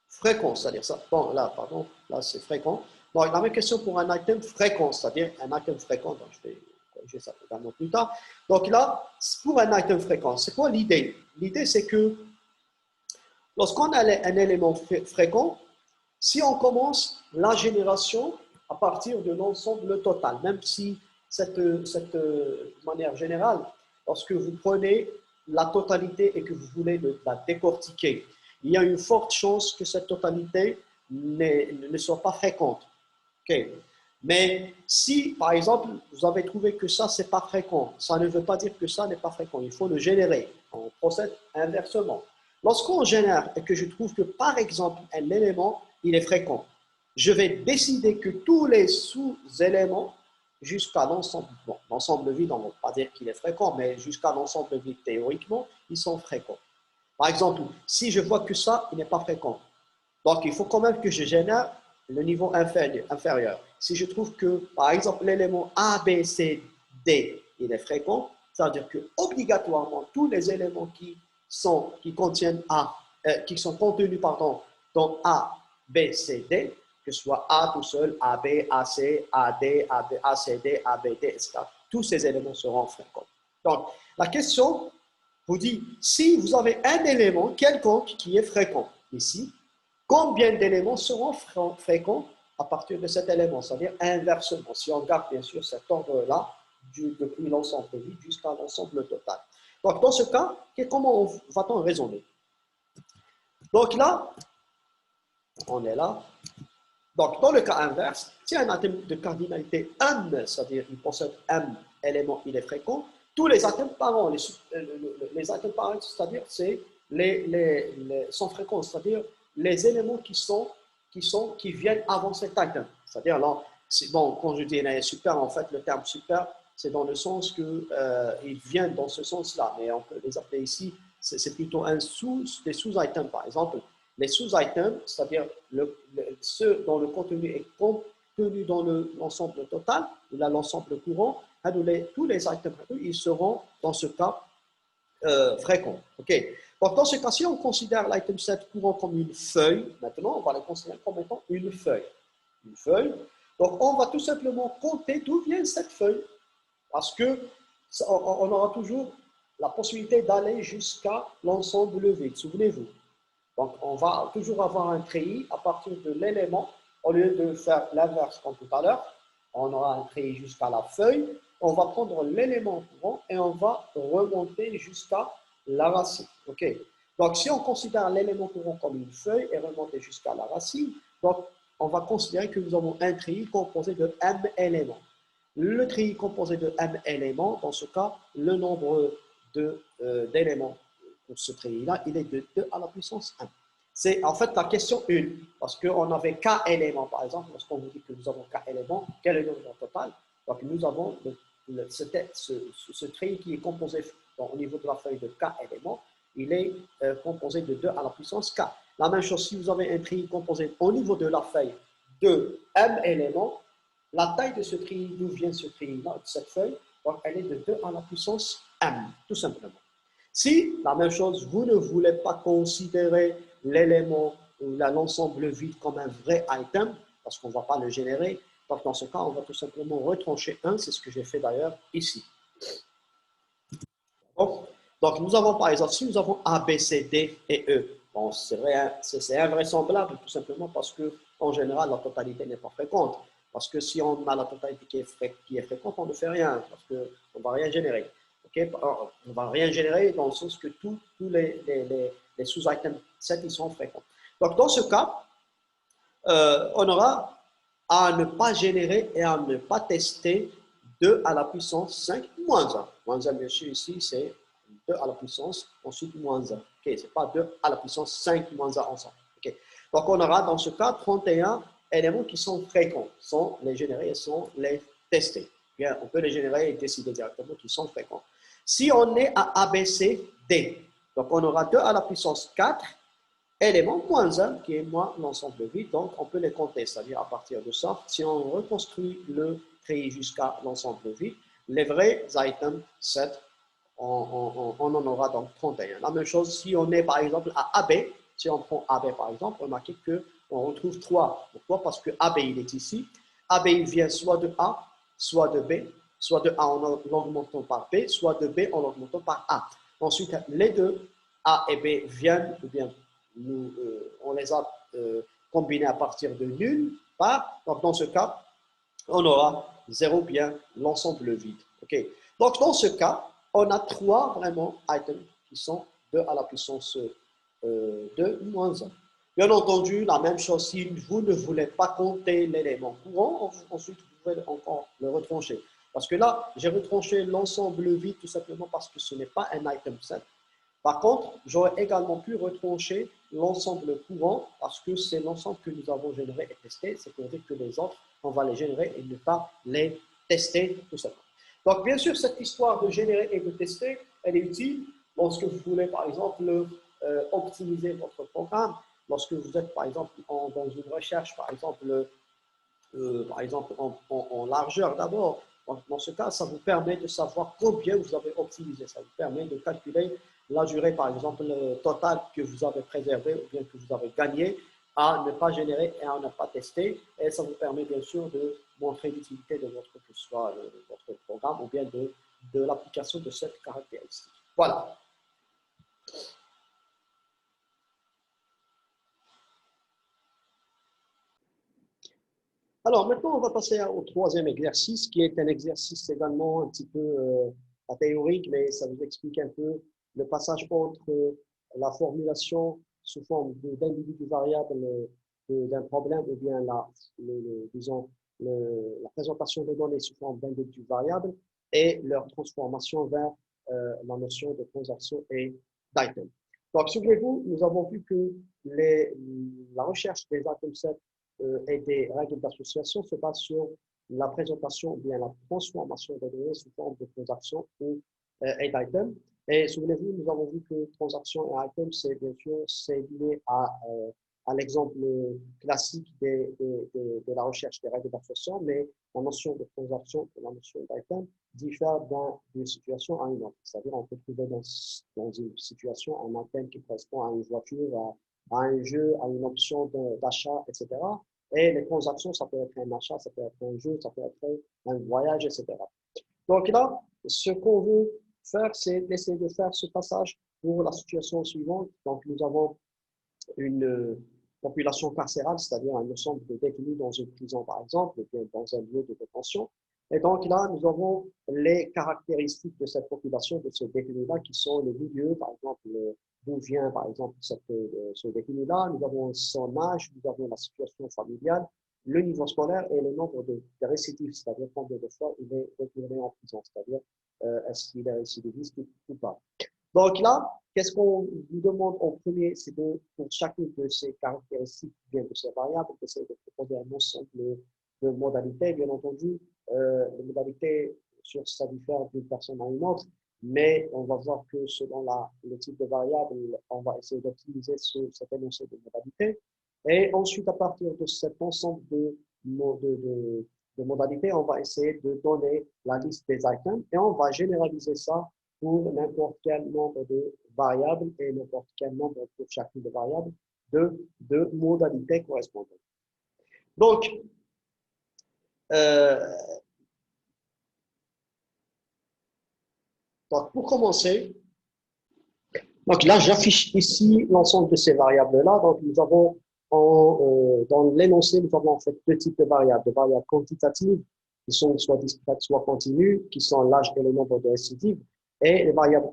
fréquents, c'est-à-dire ça. Bon, là, c'est fréquent. Donc, la même question pour un item fréquent, c'est-à-dire un item fréquent. Donc, je vais corriger ça totalement plus tard. Donc là, pour un item fréquent, c'est quoi l'idée? L'idée, c'est que lorsqu'on a un élément fréquent, si on commence la génération à partir de l'ensemble total, même si cette manière générale, lorsque vous prenez la totalité et que vous voulez la décortiquer, il y a une forte chance que cette totalité ne soit pas fréquente. Okay. Mais si, par exemple, vous avez trouvé que ça, c'est pas fréquent, ça ne veut pas dire que ça n'est pas fréquent. Il faut le générer. On procède inversement. Lorsqu'on génère et que je trouve que, par exemple, un élément, il est fréquent, je vais décider que tous les sous-éléments, jusqu'à l'ensemble, bon, l'ensemble vide, on ne va pas dire qu'il est fréquent, mais jusqu'à l'ensemble vide, théoriquement, ils sont fréquents. Par exemple, si je vois que ça, il n'est pas fréquent, donc il faut quand même que je génère le niveau inférieur. Si je trouve que, par exemple, l'élément A, B, C, D, il est fréquent, ça veut dire que obligatoirement tous les éléments qui contiennent qui sont contenus dans A, B, C, D, que ce soit A tout seul, AB, AC, AD, AB, ACD, ABD, etc. Tous ces éléments seront fréquents. Donc, la question vous dit, si vous avez un élément quelconque qui est fréquent ici, combien d'éléments seront fréquents à partir de cet élément, c'est-à-dire inversement, si on garde bien sûr cet ordre-là, depuis l'ensemble vide jusqu'à l'ensemble total. Donc, dans ce cas, comment va-t-on raisonner? Donc là, on est là. Donc, dans le cas inverse, si un atome de cardinalité M, c'est-à-dire il possède M éléments, il est fréquent, tous les atomes parents, les atomes parents, c'est-à-dire c'est sont fréquents, c'est-à-dire les éléments qui viennent avant cet atome. C'est-à-dire là, bon, quand je dis super, en fait, le terme super, c'est dans le sens qu'ils viennent dans ce sens-là, mais on peut les appeler ici, c'est plutôt des sous-items, par exemple. Les sous-items, c'est-à-dire ceux dont le contenu est contenu dans l'ensemble total, ou l'ensemble courant, tous les items, ils seront dans ce cas fréquents. Okay. Donc, dans ce cas, si on considère l'item 7 courant comme une feuille, maintenant, on va le considérer comme étant une feuille. Une feuille. Donc, on va tout simplement compter d'où vient cette feuille. Parce qu'on aura toujours la possibilité d'aller jusqu'à l'ensemble vide. Souvenez-vous. Donc, on va toujours avoir un treillis à partir de l'élément. Au lieu de faire l'inverse comme tout à l'heure, on aura un treillis jusqu'à la feuille. On va prendre l'élément courant et on va remonter jusqu'à la racine. Okay. Donc, si on considère l'élément courant comme une feuille et remonter jusqu'à la racine, donc, on va considérer que nous avons un treillis composé de M éléments. Le treillis composé de M éléments, dans ce cas, le nombre d'éléments pour ce treillis-là, il est de 2 à la puissance 1. C'est en fait la question 1, parce qu'on avait K éléments, par exemple, lorsqu'on vous dit que nous avons K éléments, quel est le nombre total? Donc nous avons ce treillis qui est composé au niveau de la feuille de K éléments, il est composé de 2 à la puissance K. La même chose, si vous avez un treillis composé au niveau de la feuille de M éléments, la taille de ce treillis, d'où vient ce treillis-là, de cette feuille, donc elle est de 2 à la puissance M, tout simplement. Si, la même chose, vous ne voulez pas considérer l'élément ou l'ensemble vide comme un vrai item, parce qu'on ne va pas le générer, donc dans ce cas, on va tout simplement retrancher 1, c'est ce que j'ai fait d'ailleurs ici. Donc, nous avons par exemple, si nous avons A, B, C, D et E, bon, c'est invraisemblable tout simplement parce qu'en général, la totalité n'est pas fréquente. Parce que si on a la totalité qui est fréquente, on ne fait rien, parce qu'on ne va rien générer. Okay? On ne va rien générer dans le sens que tous les sous-items 7 ils sont fréquents. Donc, dans ce cas, on aura à ne pas générer et à ne pas tester 2 à la puissance 5 moins 1. Moins 1, bien sûr, ici, c'est 2 à la puissance, ensuite moins 1. Okay, ce n'est pas 2 à la puissance 5 moins 1 ensemble. Okay. Donc, on aura dans ce cas 31 éléments qui sont fréquents, sans les générer et sans les tester. Bien, on peut les générer et décider directement qu'ils sont fréquents. Si on est à ABCD, donc on aura 2 à la puissance 4 éléments moins 1 qui est moins l'ensemble vide, donc on peut les compter, c'est-à-dire à partir de ça, si on reconstruit le treillis jusqu'à l'ensemble vide, les vrais items 7, on en aura donc 31. La même chose si on est par exemple à AB, si on prend AB par exemple, remarquez qu'on retrouve 3. Pourquoi? Parce que AB il est ici, AB il vient soit de A, soit de B, soit de A en l'augmentant par B, soit de B en l'augmentant par A. Ensuite, les deux, A et B viennent, ou bien on les a combinés à partir de nul par, donc dans ce cas, on aura 0 bien l'ensemble vide. Okay. Donc, dans ce cas, on a trois vraiment items qui sont 2 à la puissance 2 moins 1. Bien entendu, la même chose, si vous ne voulez pas compter l'élément courant, ensuite vous pouvez encore le retrancher. Parce que là, j'ai retranché l'ensemble vide tout simplement parce que ce n'est pas un item set. Par contre, j'aurais également pu retrancher l'ensemble courant parce que c'est l'ensemble que nous avons généré et testé. C'est pour dire que les autres, on va les générer et ne pas les tester tout simplement. Donc, bien sûr, cette histoire de générer et de tester, elle est utile lorsque vous voulez, par exemple, optimiser votre programme. Lorsque vous êtes, par exemple, dans une recherche, par exemple en largeur d'abord. Dans ce cas, ça vous permet de savoir combien vous avez optimisé. Ça vous permet de calculer la durée, par exemple, totale que vous avez préservée ou bien que vous avez gagnée à ne pas générer et à ne pas tester. Et ça vous permet bien sûr de montrer l'utilité de votre, que ce soit votre programme ou bien de l'application de cette caractéristique. Voilà. Alors maintenant, on va passer au troisième exercice, qui est un exercice également un petit peu pas théorique, mais ça vous explique un peu le passage entre la formulation sous forme d'individus variables d'un problème ou bien disons, la présentation des données sous forme d'individus variables et leur transformation vers la notion de transaction et d'item. Donc, souvenez-vous, nous avons vu que la recherche des item sets et des règles d'association se base sur la présentation ou bien la transformation des données sous forme de transactions et d'items. Et souvenez-vous, nous avons vu que transaction et item, c'est bien sûr, c'est lié à l'exemple classique de la recherche des règles d'association, mais la notion de transaction et la notion d'item diffèrent d'une situation à une autre. C'est-à-dire, on peut trouver dans une situation un item qui correspond à une voiture, à un jeu, à une option d'achat, etc. Et les transactions, ça peut être un achat, ça peut être un jeu, ça peut être un voyage, etc. Donc là, ce qu'on veut faire, c'est d'essayer de faire ce passage pour la situation suivante. Donc, nous avons une population carcérale, c'est-à-dire un ensemble de détenus dans une prison, par exemple, ou bien dans un lieu de détention. Et donc là, nous avons les caractéristiques de cette population, de ce détenu-là, qui sont le milieu, par exemple, d'où vient, par exemple, ce détenu-là. Nous avons son âge, nous avons la situation familiale, le niveau scolaire et le nombre de récidives, c'est-à-dire combien de fois il est retourné en prison, c'est-à-dire est-ce qu'il est récidiviste ou pas. Donc là, qu'est-ce qu'on vous demande en premier, c'est pour chacune de ces caractéristiques, bien de ces variables, d'essayer de proposer un ensemble de modalités. Bien entendu, les modalités, ça diffère d'une personne à une autre, mais on va voir que selon le type de variable, on va essayer d'optimiser cet énoncé de modalités. Et ensuite, à partir de cet ensemble de modalités, on va essayer de donner la liste des items et on va généraliser ça pour n'importe quel nombre de variables et n'importe quel nombre pour chacune des variables de modalités correspondantes. Donc, pour commencer, donc là, j'affiche ici l'ensemble de ces variables-là. Donc, nous avons dans l'énoncé, nous avons en fait deux types de variables. Des variables quantitatives, qui sont soit discrètes, soit continues, qui sont l'âge et le nombre de récidives, et les variables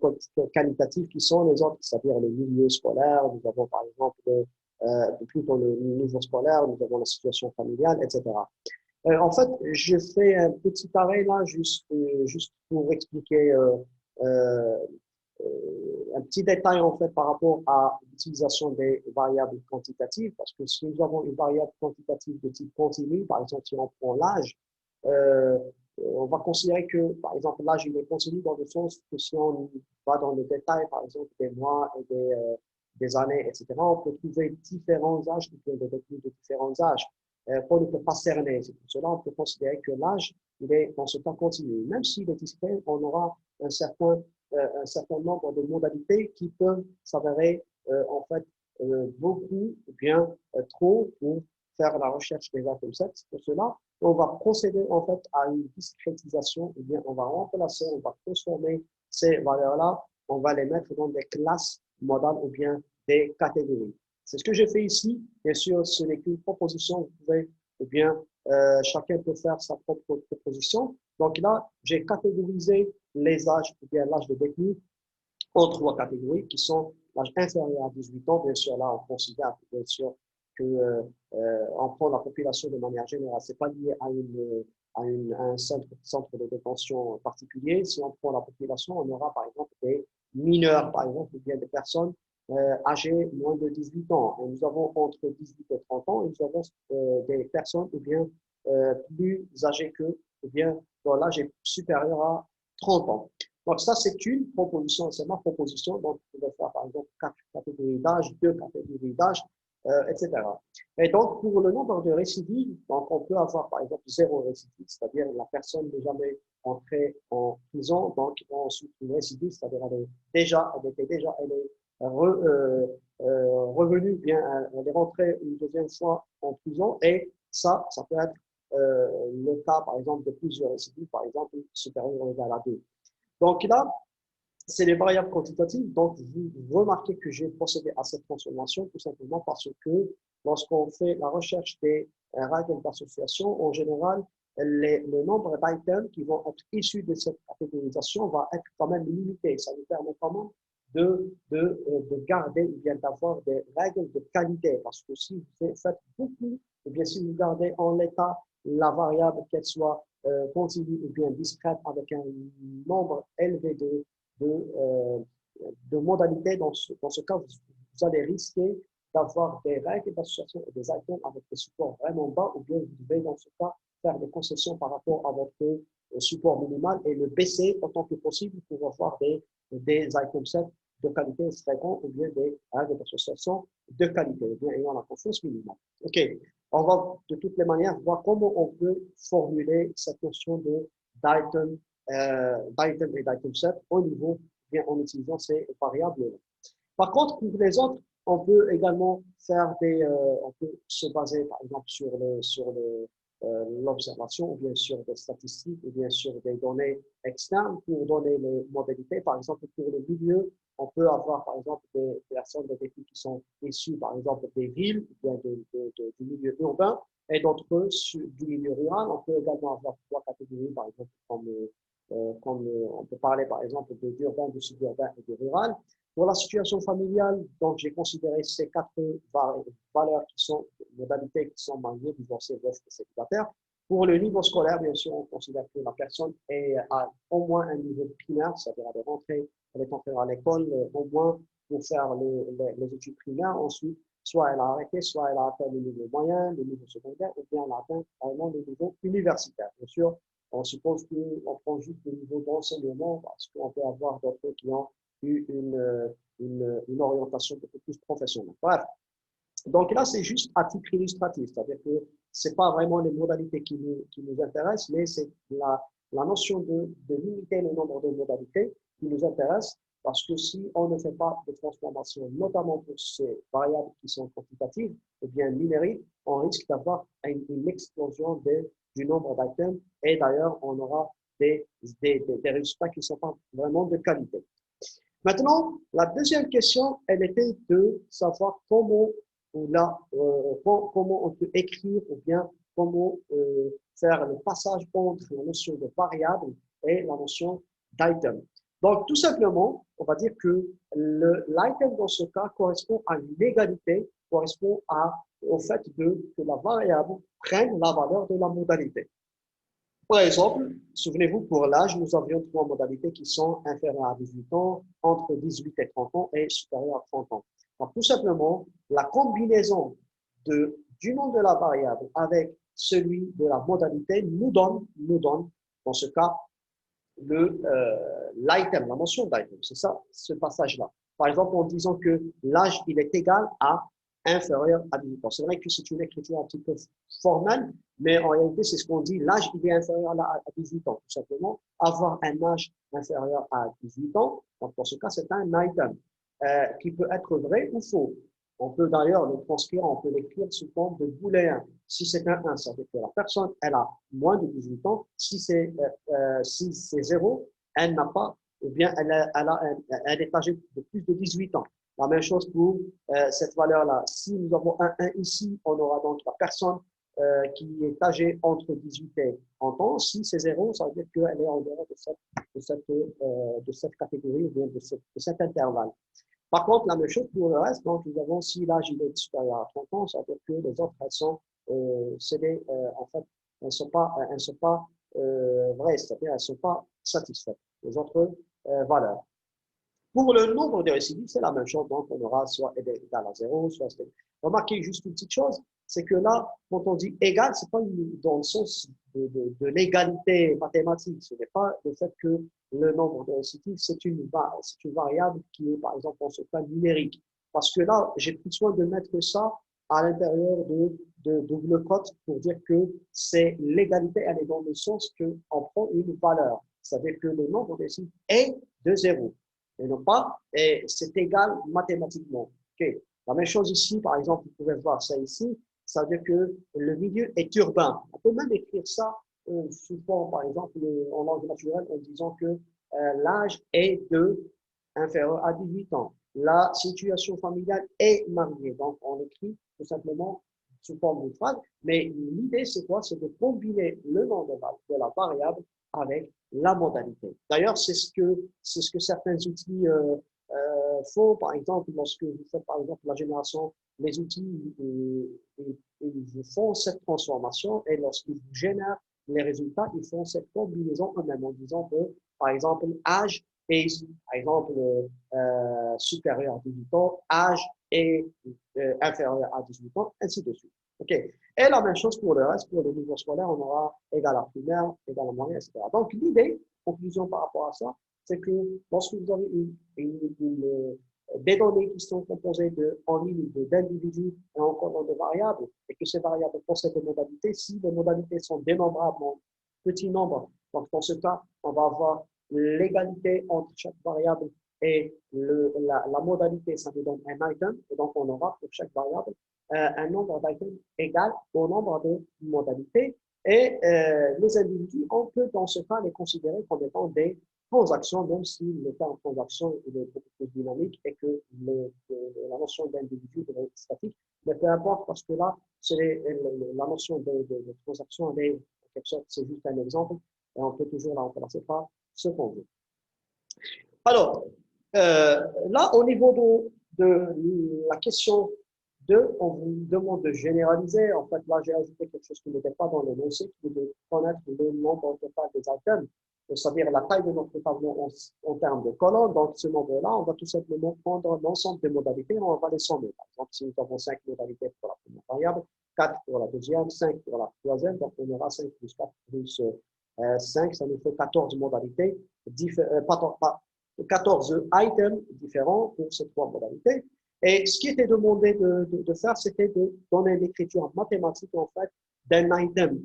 qualitatives, qui sont les autres, c'est-à-dire le milieu scolaire. Nous avons par exemple, plutôt le niveau scolaire, nous avons la situation familiale, etc. En fait, je fais un petit arrêt là, juste pour expliquer un petit détail en fait par rapport à l'utilisation des variables quantitatives, parce que si nous avons une variable quantitative de type continu, par exemple si on prend l'âge, on va considérer que par exemple l'âge il est continu dans le sens que si on va dans le détail, par exemple des mois et des années, etc., on peut trouver différents âges, des détenus de différents âges qu'on ne peut pas cerner. C'est pour cela qu'on peut considérer que l'âge il est dans ce temps continu. Même s'il est discret, on aura un certain nombre de modalités qui peuvent s'avérer en fait beaucoup ou bien trop pour faire la recherche des item sets. Pour cela, on va procéder en fait à une discrétisation, ou bien on va remplacer, on va transformer ces valeurs-là, on va les mettre dans des classes modales ou bien des catégories. C'est ce que j'ai fait ici. Bien sûr, ce n'est qu'une proposition. Vous pouvez, ou bien chacun peut faire sa propre proposition. Donc là, j'ai catégorisé les âges, ou bien l'âge de détenu, en trois catégories qui sont l'âge inférieur à 18 ans. Bien sûr, là, on considère bien sûr que on prend la population de manière générale. C'est pas lié à un centre de détention particulier. Si on prend la population, on aura par exemple des mineurs, par exemple, ou bien des personnes âgées moins de 18 ans. Et nous avons entre 18 et 30 ans, et nous avons des personnes ou bien plus âgées que, ou bien dont l'âge est supérieur à 30 ans. Donc ça, c'est une proposition, c'est ma proposition. Donc, je vais faire par exemple 4 catégories d'âge, 2 catégories d'âge, etc. Et donc, pour le nombre de récidives, donc on peut avoir par exemple 0 récidive, c'est-à-dire la personne n'est jamais entrée en prison, donc ensuite une récidive, c'est-à-dire elle est revenue, bien, elle est rentrée une deuxième fois en prison, et ça peut être le cas par exemple de plusieurs récidives, par exemple supérieures ou égales à 2. Donc là, c'est les variables quantitatives. Donc, vous remarquez que j'ai procédé à cette transformation tout simplement parce que lorsqu'on fait la recherche des règles d'association, en général, le nombre d'items qui vont être issus de cette catégorisation va être quand même limité. Ça nous permet quand même de garder ou bien d'avoir des règles de qualité. Parce que si vous faites beaucoup, ou bien si vous gardez en l'état la variable, qu'elle soit continue ou bien discrète avec un nombre élevé de, euh, de modalités, dans ce cas, vous allez risquer d'avoir des règles d'association et des items avec des supports vraiment bas, ou bien vous devez dans ce cas faire des concessions par rapport à votre support minimal et le baisser autant que possible pour avoir des items sets de qualité très grande ou bien des règles d'association de qualité, ou bien ayant la confiance minimale. OK. On va de toutes les manières voir comment on peut formuler cette notion d'item et d'item set au niveau, bien en utilisant ces variables-là. Par contre, pour les autres, on peut également faire on peut se baser par exemple sur l'observation ou bien sur des statistiques ou bien sur des données externes pour donner les modalités. Par exemple, pour le milieu, on peut avoir par exemple des personnes, des défis qui sont issues par exemple des villes ou bien du milieu urbain et d'autres du milieu rural. On peut également avoir trois catégories, par exemple, comme on peut parler par exemple de d'urbain, du suburbain et du rural. Pour la situation familiale, donc j'ai considéré ces quatre valeurs qui sont, modalités qui sont mariées, divorcées, veufs et célibataires. Pour le niveau scolaire, bien sûr, on considère que la personne est à au moins un niveau primaire, c'est-à-dire elle est entrée à l'école au moins pour faire les études primaires. Ensuite, soit elle a arrêté, soit elle a atteint le niveau moyen, le niveau secondaire, ou bien elle a atteint vraiment le niveau universitaire. Bien sûr, on suppose qu'on prend juste le niveau d'enseignement parce qu'on peut avoir d'autres qui ont eu une orientation beaucoup plus professionnelle. Bref, donc là, c'est juste à titre illustratif, c'est-à-dire que ce n'est pas vraiment les modalités qui nous intéressent, mais c'est la notion de limiter le nombre de modalités qui nous intéresse, parce que si on ne fait pas de transformation, notamment pour ces variables qui sont quantitatives ou bien numériques, on risque d'avoir une explosion du nombre d'items et d'ailleurs, on aura des résultats qui ne sont pas vraiment de qualité. Maintenant, la deuxième question, elle était de savoir comment on peut écrire ou bien comment faire le passage entre la notion de variable et la notion d'item. Donc, tout simplement, on va dire que l'item dans ce cas correspond à une égalité, correspond au fait que la variable prenne la valeur de la modalité. Par exemple, souvenez-vous, pour l'âge, nous avions trois modalités qui sont inférieures à 18 ans, entre 18 et 30 ans et supérieures à 30 ans. Donc, tout simplement, la combinaison du nom de la variable avec celui de la modalité nous donne dans ce cas, l'item, la mention d'item. C'est ça, ce passage-là. Par exemple, en disant que l'âge, il est égal à inférieur à 18 ans. C'est vrai que c'est une écriture un petit peu formelle, mais en réalité, c'est ce qu'on dit, l'âge, il est inférieur à 18 ans, tout simplement. Avoir un âge inférieur à 18 ans, donc dans ce cas, c'est un item qui peut être vrai ou faux. On peut d'ailleurs le transcrire, on peut l'écrire sous forme de booléen. Si c'est un 1, ça veut dire que la personne, elle a moins de 18 ans. Si c'est 0, elle n'a pas, ou bien elle est âgée de plus de 18 ans. La même chose pour cette valeur-là. Si nous avons un 1 ici, on aura donc la personne qui est âgée entre 18 et 30 ans. Si c'est 0, ça veut dire qu'elle est en dehors de cette catégorie ou bien de cet intervalle. Par contre, la même chose pour le reste, donc nous avons si l'âge est supérieur à 30 ans, ça veut dire que les autres, elles sont, en fait, elles sont pas vraies, c'est-à-dire elles ne sont pas satisfaites, les autres valeurs. Pour le nombre de récidives, c'est la même chose, donc on aura soit égal à 0, soit égal. Remarquez juste une petite chose, c'est que là, quand on dit égal, c'est pas dans le sens de l'égalité mathématique, ce n'est pas le fait que le nombre de récidives, c'est une variable qui est, par exemple, en ce cas numérique. Parce que là, j'ai pris soin de mettre ça à l'intérieur de double cote pour dire que c'est l'égalité, elle est dans le sens qu'on prend une valeur. C'est-à-dire que le nombre de récidives est de 0 et non pas, et c'est égal mathématiquement. Okay. La même chose ici, par exemple, vous pouvez voir ça ici, ça veut dire que le milieu est urbain. On peut même écrire ça sous forme, par exemple, en langue naturelle, en disant que l'âge est inférieur à 18 ans. La situation familiale est mariée. Donc, on écrit tout simplement sous forme de phrase. Mais l'idée, c'est quoi? C'est de combiner le nom de la variable avec la modalité. D'ailleurs, c'est ce que certains outils font. Par exemple, lorsque vous faites par exemple la génération, les outils ils vous font cette transformation et lorsqu'ils vous génèrent les résultats, ils font cette combinaison eux-mêmes en disant que, par exemple, âge est, par exemple, supérieur à 18 ans, âge est inférieur à 18 ans, ainsi de suite. OK. Et la même chose pour le reste, pour le niveau scolaire, on aura égal à primaire, égal à moyenne, etc. Donc, l'idée, conclusion par rapport à ça, c'est que lorsque vous avez des données qui sont composées en ligne d'individus et encore de variables, et que ces variables possèdent des modalités, si les modalités sont dénombrables en petits nombres, donc dans ce cas, on va avoir l'égalité entre chaque variable et la modalité, ça nous donne un item, et donc on aura pour chaque variable un nombre d'items égal au nombre de modalités. Et les individus, on peut dans ce cas les considérer comme étant des transactions, même si le terme transaction est beaucoup plus dynamique et que la notion d'individu est statique. Mais peu importe, parce que là, la notion de transaction, elle est, en quelque sorte, c'est juste un exemple, et on peut toujours la remplacer par ce qu'on veut. Alors, là, au niveau de la question 2, on vous demande de généraliser. En fait, là, j'ai ajouté quelque chose qui n'était pas dans l'énoncé, qui est de connaître le nombre total des items, c'est-à-dire la taille de notre tableau en termes de colonnes. Donc, ce nombre-là, on va tout simplement prendre l'ensemble des modalités et on va les sommer. Par exemple, si nous avons 5 modalités pour la première variable, 4 pour la deuxième, 5 pour la troisième, donc on aura 5 plus 4 plus 5, ça nous fait 14 modalités, 14 items différents pour ces trois modalités. Et ce qui était demandé de faire, c'était de donner l'écriture mathématique, en fait, d'un item.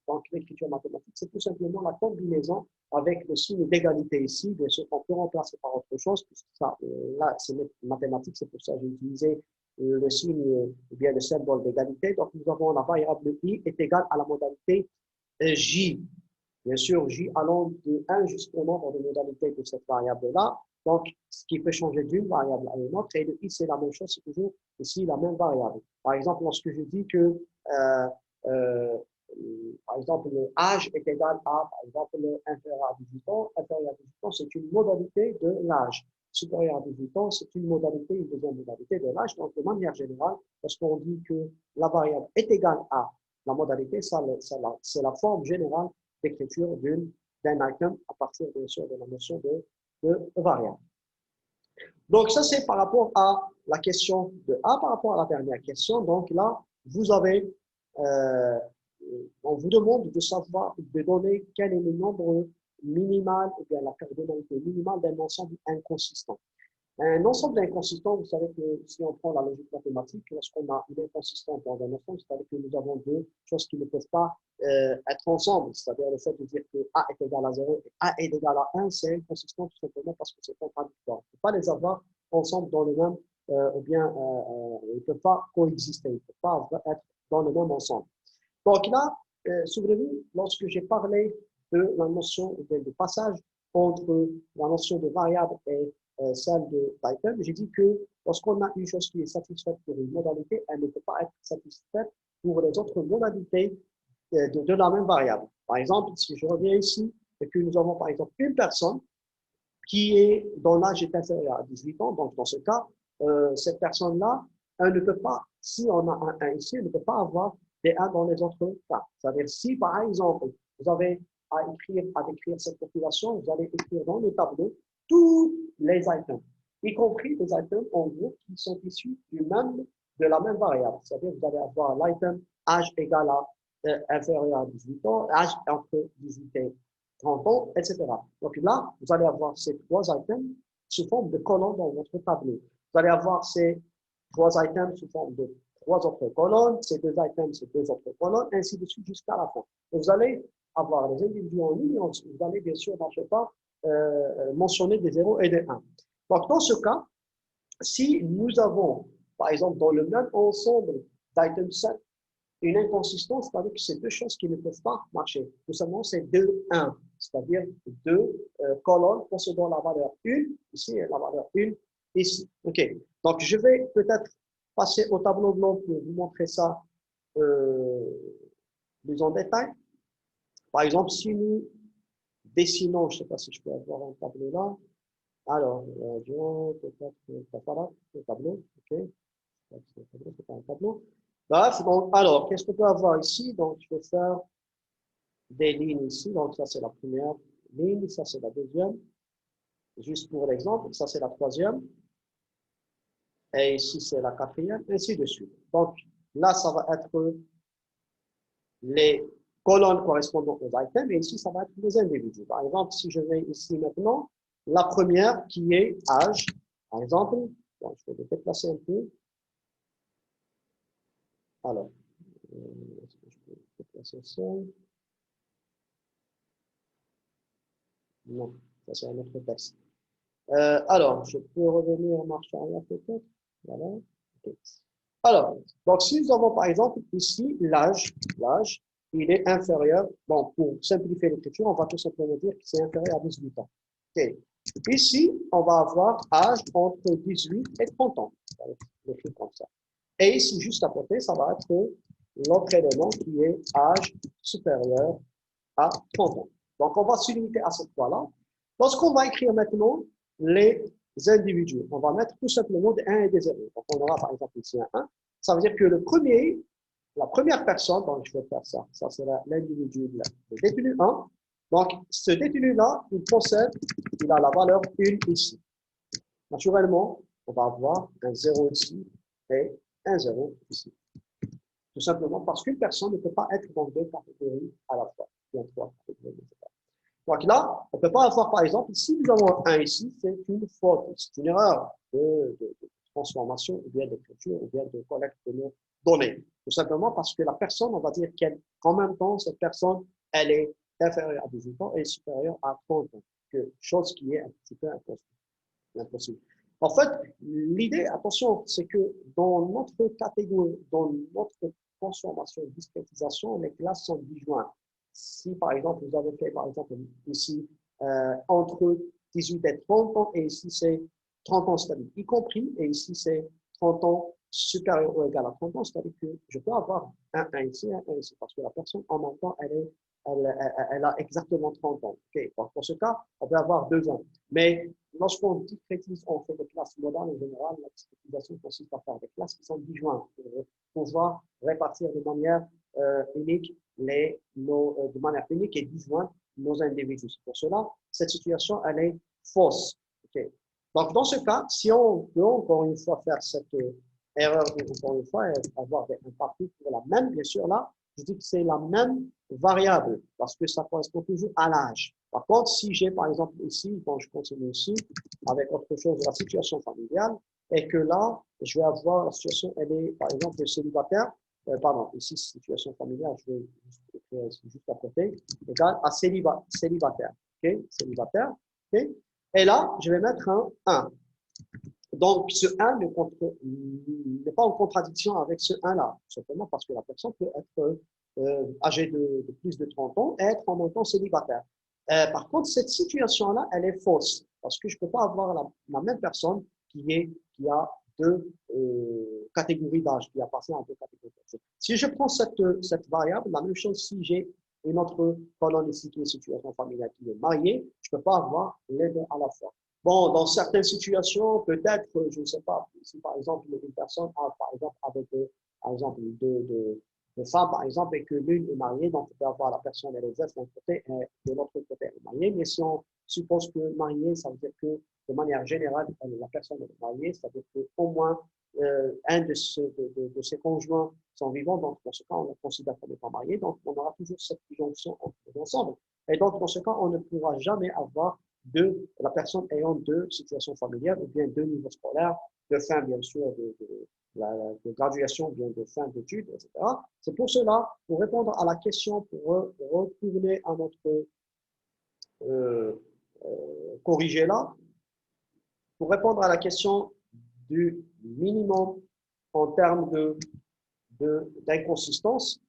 Donc, l'écriture mathématique, c'est tout simplement la combinaison avec le signe d'égalité ici. Bien sûr, on peut remplacer par autre chose, puisque ça, là, c'est mathématique, c'est pour ça que j'ai utilisé le signe, ou bien le symbole d'égalité. Donc, nous avons la variable i est égale à la modalité j. Bien sûr, j allant de 1 jusqu'au nombre de modalités de cette variable-là. Donc, ce qui peut changer d'une variable à une autre, et le i, c'est la même chose, c'est toujours ici la même variable. Par exemple, lorsque je dis que, par exemple, le âge est égal à, par exemple, inférieur à 18 ans, inférieur à 18 ans, c'est une modalité de l'âge. Supérieur à 18 ans, c'est une modalité, une deuxième modalité de l'âge. Donc, de manière générale, lorsqu'on dit que la variable est égale à la modalité, c'est la forme générale d'écriture d'un item à partir, bien sûr, de la notion de variable. Donc, ça, c'est par rapport à la question de A, par rapport à la dernière question. Donc, là, vous avez, on vous demande de savoir, de donner quel est le nombre minimal, ou bien la cardinalité minimale d'un ensemble inconsistant. Un ensemble d'inconsistants, vous savez que si on prend la logique mathématique, lorsqu'on a une inconsistance dans un ensemble, c'est-à-dire que nous avons deux choses qui ne peuvent pas être ensemble. C'est-à-dire le fait de dire que A est égal à 0 et A est égal à 1, c'est inconsistant tout simplement parce que c'est contradictoire. On ne peut pas les avoir ensemble dans le même ou bien ils ne peuvent pas coexister, ils ne peuvent pas être dans le même ensemble. Donc là, souvenez-vous, lorsque j'ai parlé de la notion de passage entre la notion de variable et celle d'item, j'ai dit que lorsqu'on a une chose qui est satisfaite pour une modalité, elle ne peut pas être satisfaite pour les autres modalités de la même variable. Par exemple, si je reviens ici et que nous avons par exemple une personne dont l'âge est inférieur à 18 ans, donc dans ce cas, cette personne-là, elle ne peut pas, si on a un 1 ici, elle ne peut pas avoir des 1 dans les autres cas. C'est-à-dire, si par exemple, vous avez à décrire cette population, vous allez écrire dans le tableau tous les items, y compris les items en gros qui sont issus de la même variable. C'est-à-dire, vous allez avoir l'item âge égal à inférieur à 18 ans, âge entre 18 et 30 ans, etc. Donc là, vous allez avoir ces 3 items sous forme de colonnes dans votre tableau. Vous allez avoir ces 3 items sous forme de 3 autres colonnes, ces 2 items, ces 2 autres colonnes, ainsi de suite jusqu'à la fin. Et vous allez avoir les individus en ligne, vous allez bien sûr, dans ce cas, mentionner des 0 et des 1. Donc dans ce cas, si nous avons, par exemple, dans le même ensemble d'items 7, une inconsistance, c'est-à-dire que c'est deux choses qui ne peuvent pas marcher. Tout simplement, c'est 2, 1, c'est-à-dire deux colonnes possédant la valeur 1, ici, et la valeur 1, ici. OK. Donc, je vais peut-être passer au tableau blanc pour vous montrer ça plus en détail. Par exemple, si nous dessinons, je ne sais pas si je peux avoir un tableau là. Alors, peut-être le tableau, OK. C'est pas un tableau. Bref, donc, alors, qu'est-ce qu'on peut avoir ici? Donc, je vais faire des lignes ici. Donc, ça, c'est la première ligne. Ça, c'est la deuxième. Juste pour l'exemple, ça, c'est la troisième. Et ici, c'est la quatrième, ainsi de suite. Donc, là, ça va être les colonnes correspondant aux items. Et ici, ça va être les individus. Par exemple, si je vais ici maintenant, la première qui est âge, par exemple, bon, je vais le déplacer un peu. Alors, est-ce que je peux déplacer ça? Non, ça c'est un autre texte. Alors, je peux revenir en marche arrière peut-être. Voilà. Okay. Alors, donc si nous avons par exemple ici l'âge, il est inférieur, bon, pour simplifier l'écriture, on va tout simplement dire que c'est inférieur à 18 ans. Okay. Ici, on va avoir âge entre 18 et 30 ans. On va l'écrire comme ça. Et ici, juste à côté, ça va être l'autre élément qui est âge supérieur à 30 ans. Donc, on va se limiter à cette fois-là. Lorsqu'on va écrire maintenant les individus, on va mettre tout simplement des 1 et des 0. Donc, on aura par exemple ici un 1. Ça veut dire que la première personne, donc je vais faire ça, ça c'est l'individu, le détenu 1. Donc, ce détenu-là, il a la valeur 1 ici. Naturellement, on va avoir un 0 ici et un 0 ici. Tout simplement parce qu'une personne ne peut pas être dans deux catégories à la fois. Il y a trois catégories. Donc là, on ne peut pas avoir, par exemple, si nous avons un ici, c'est une faute, c'est une erreur de transformation, ou bien d'écriture, ou bien de collecte de nos données. Tout simplement parce que la personne, on va dire qu'en même temps, cette personne, elle est inférieure à 18 ans et supérieure à 30 ans. Chose qui est un petit peu impossible. En fait, l'idée, attention, c'est que dans notre catégorie, dans notre transformation, discrétisation, les classes sont disjointes. Si, par exemple, vous avez fait, par exemple, ici, entre 18 et 30 ans, et ici, c'est 30 ans, c'est-à-dire y compris, et ici, c'est 30 ans supérieur ou égal à 30 ans, c'est-à-dire que je peux avoir un ici, un ici, parce que la personne, en même temps, elle a exactement 30 ans. Okay. Donc, pour ce cas, on peut avoir 2 ans. Mais lorsqu'on discrétise, on fait des classes modernes en général, la discrétisation consiste à faire des classes qui sont disjointes pour pouvoir répartir de manière unique de manière unique et disjointe nos individus. Pour cela, cette situation, elle est fausse. Okay. Donc, dans ce cas, si on peut encore une fois faire cette erreur, encore une fois, avoir un parti pour la même, bien sûr, là, je dis que c'est la même variable parce que ça correspond toujours à l'âge. Par contre, si j'ai par exemple ici, quand je continue ici, avec autre chose de la situation familiale, et que là, je vais avoir la situation, elle est par exemple célibataire, pardon, ici, situation familiale, je vais juste écrire juste à côté, égal à célibataire. OK, célibataire. OK, et là, je vais mettre un 1. Donc, ce 1 n'est pas en contradiction avec ce 1-là, simplement parce que la personne peut être âgée de plus de 30 ans et être en même temps célibataire. Par contre, cette situation-là, elle est fausse, parce que je ne peux pas avoir la même personne qui a deux catégories d'âge, qui a passé à deux catégories d'âge. Si je prends cette variable, la même chose si j'ai une autre colonne ici qui est situation familiale qui est mariée, je ne peux pas avoir les deux à la fois. Bon, dans certaines situations, peut-être, je ne sais pas, si par exemple une personne a, par exemple, avec, par exemple, deux femmes, par exemple, et que l'une est mariée, donc on peut avoir la personne, elle est veuve d'un côté et de l'autre côté, elle est mariée. Mais si on suppose que mariée, ça veut dire que, de manière générale, la personne est mariée, c'est-à-dire qu'au moins un de ses conjoints sont vivants, donc dans ce cas, on le considère comme étant marié, donc on aura toujours cette conjonction entre les ensemble. Et donc, dans ce cas, on ne pourra jamais avoir la personne ayant deux situations familiales ou bien deux niveaux scolaires, de fin, bien sûr, de graduation, bien de fin d'études, etc. C'est pour cela, pour répondre à la question, pour retourner à notre euh, corrigé là, pour répondre à la question du minimum en termes d'inconsistance,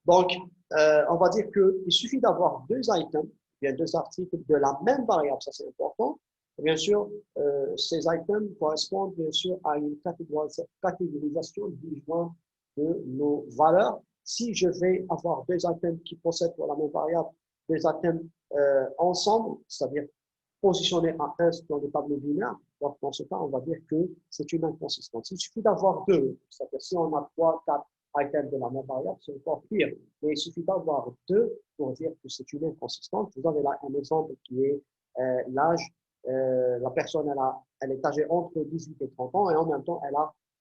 donc, on va dire qu'il suffit d'avoir deux items, bien deux articles de la même variable, ça c'est important. Bien sûr, ces items correspondent bien sûr à une catégorisation du joint de nos valeurs. Si je vais avoir deux items qui possèdent pour la même variable deux items ensemble, c'est-à-dire positionnés à 1 dans le tableau binaire, donc dans ce cas, on va dire que c'est une inconsistance. Il suffit d'avoir deux, c'est-à-dire si on a 3, 4 items de la même variable, c'est encore pire. Mais il suffit d'avoir deux pour dire que c'est une inconsistance. Vous avez là un exemple qui est l'âge. La personne, elle est âgée entre 18 et 30 ans et en même temps,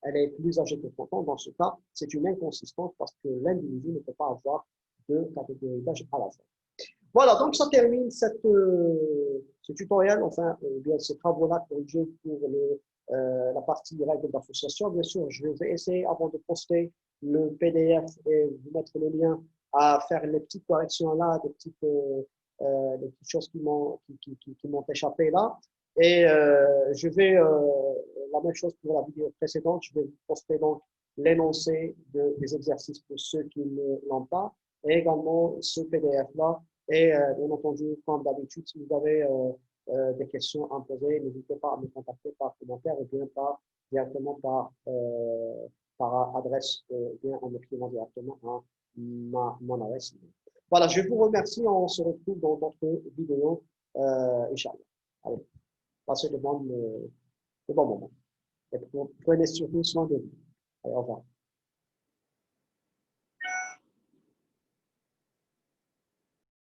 elle est plus âgée que 30 ans. Dans ce cas, c'est une inconsistance parce que l'individu ne peut pas avoir deux catégories d'âge à la fois. Voilà, donc ça termine ce tutoriel, enfin, bien ces travaux-là corrigés pour la partie règles d'association. Bien sûr, je vais essayer, avant de poster le PDF et vous mettre le lien, à faire les petites corrections là, des petites choses qui m'ont échappé là. Et je vais, la même chose pour la vidéo précédente, je vais vous poster donc l'énoncé des exercices pour ceux qui ne l'ont pas, et également ce PDF-là. Et bien entendu, comme d'habitude, si vous avez des questions à me poser, n'hésitez pas à me contacter par commentaire ou bien directement par adresse, bien en écrivant directement à mon adresse. Voilà, je vous remercie. On se retrouve dans d'autres vidéos, Inch'Allah. Allez, passez de bons moments. Et prenez surtout soin de vous. Allez, au revoir.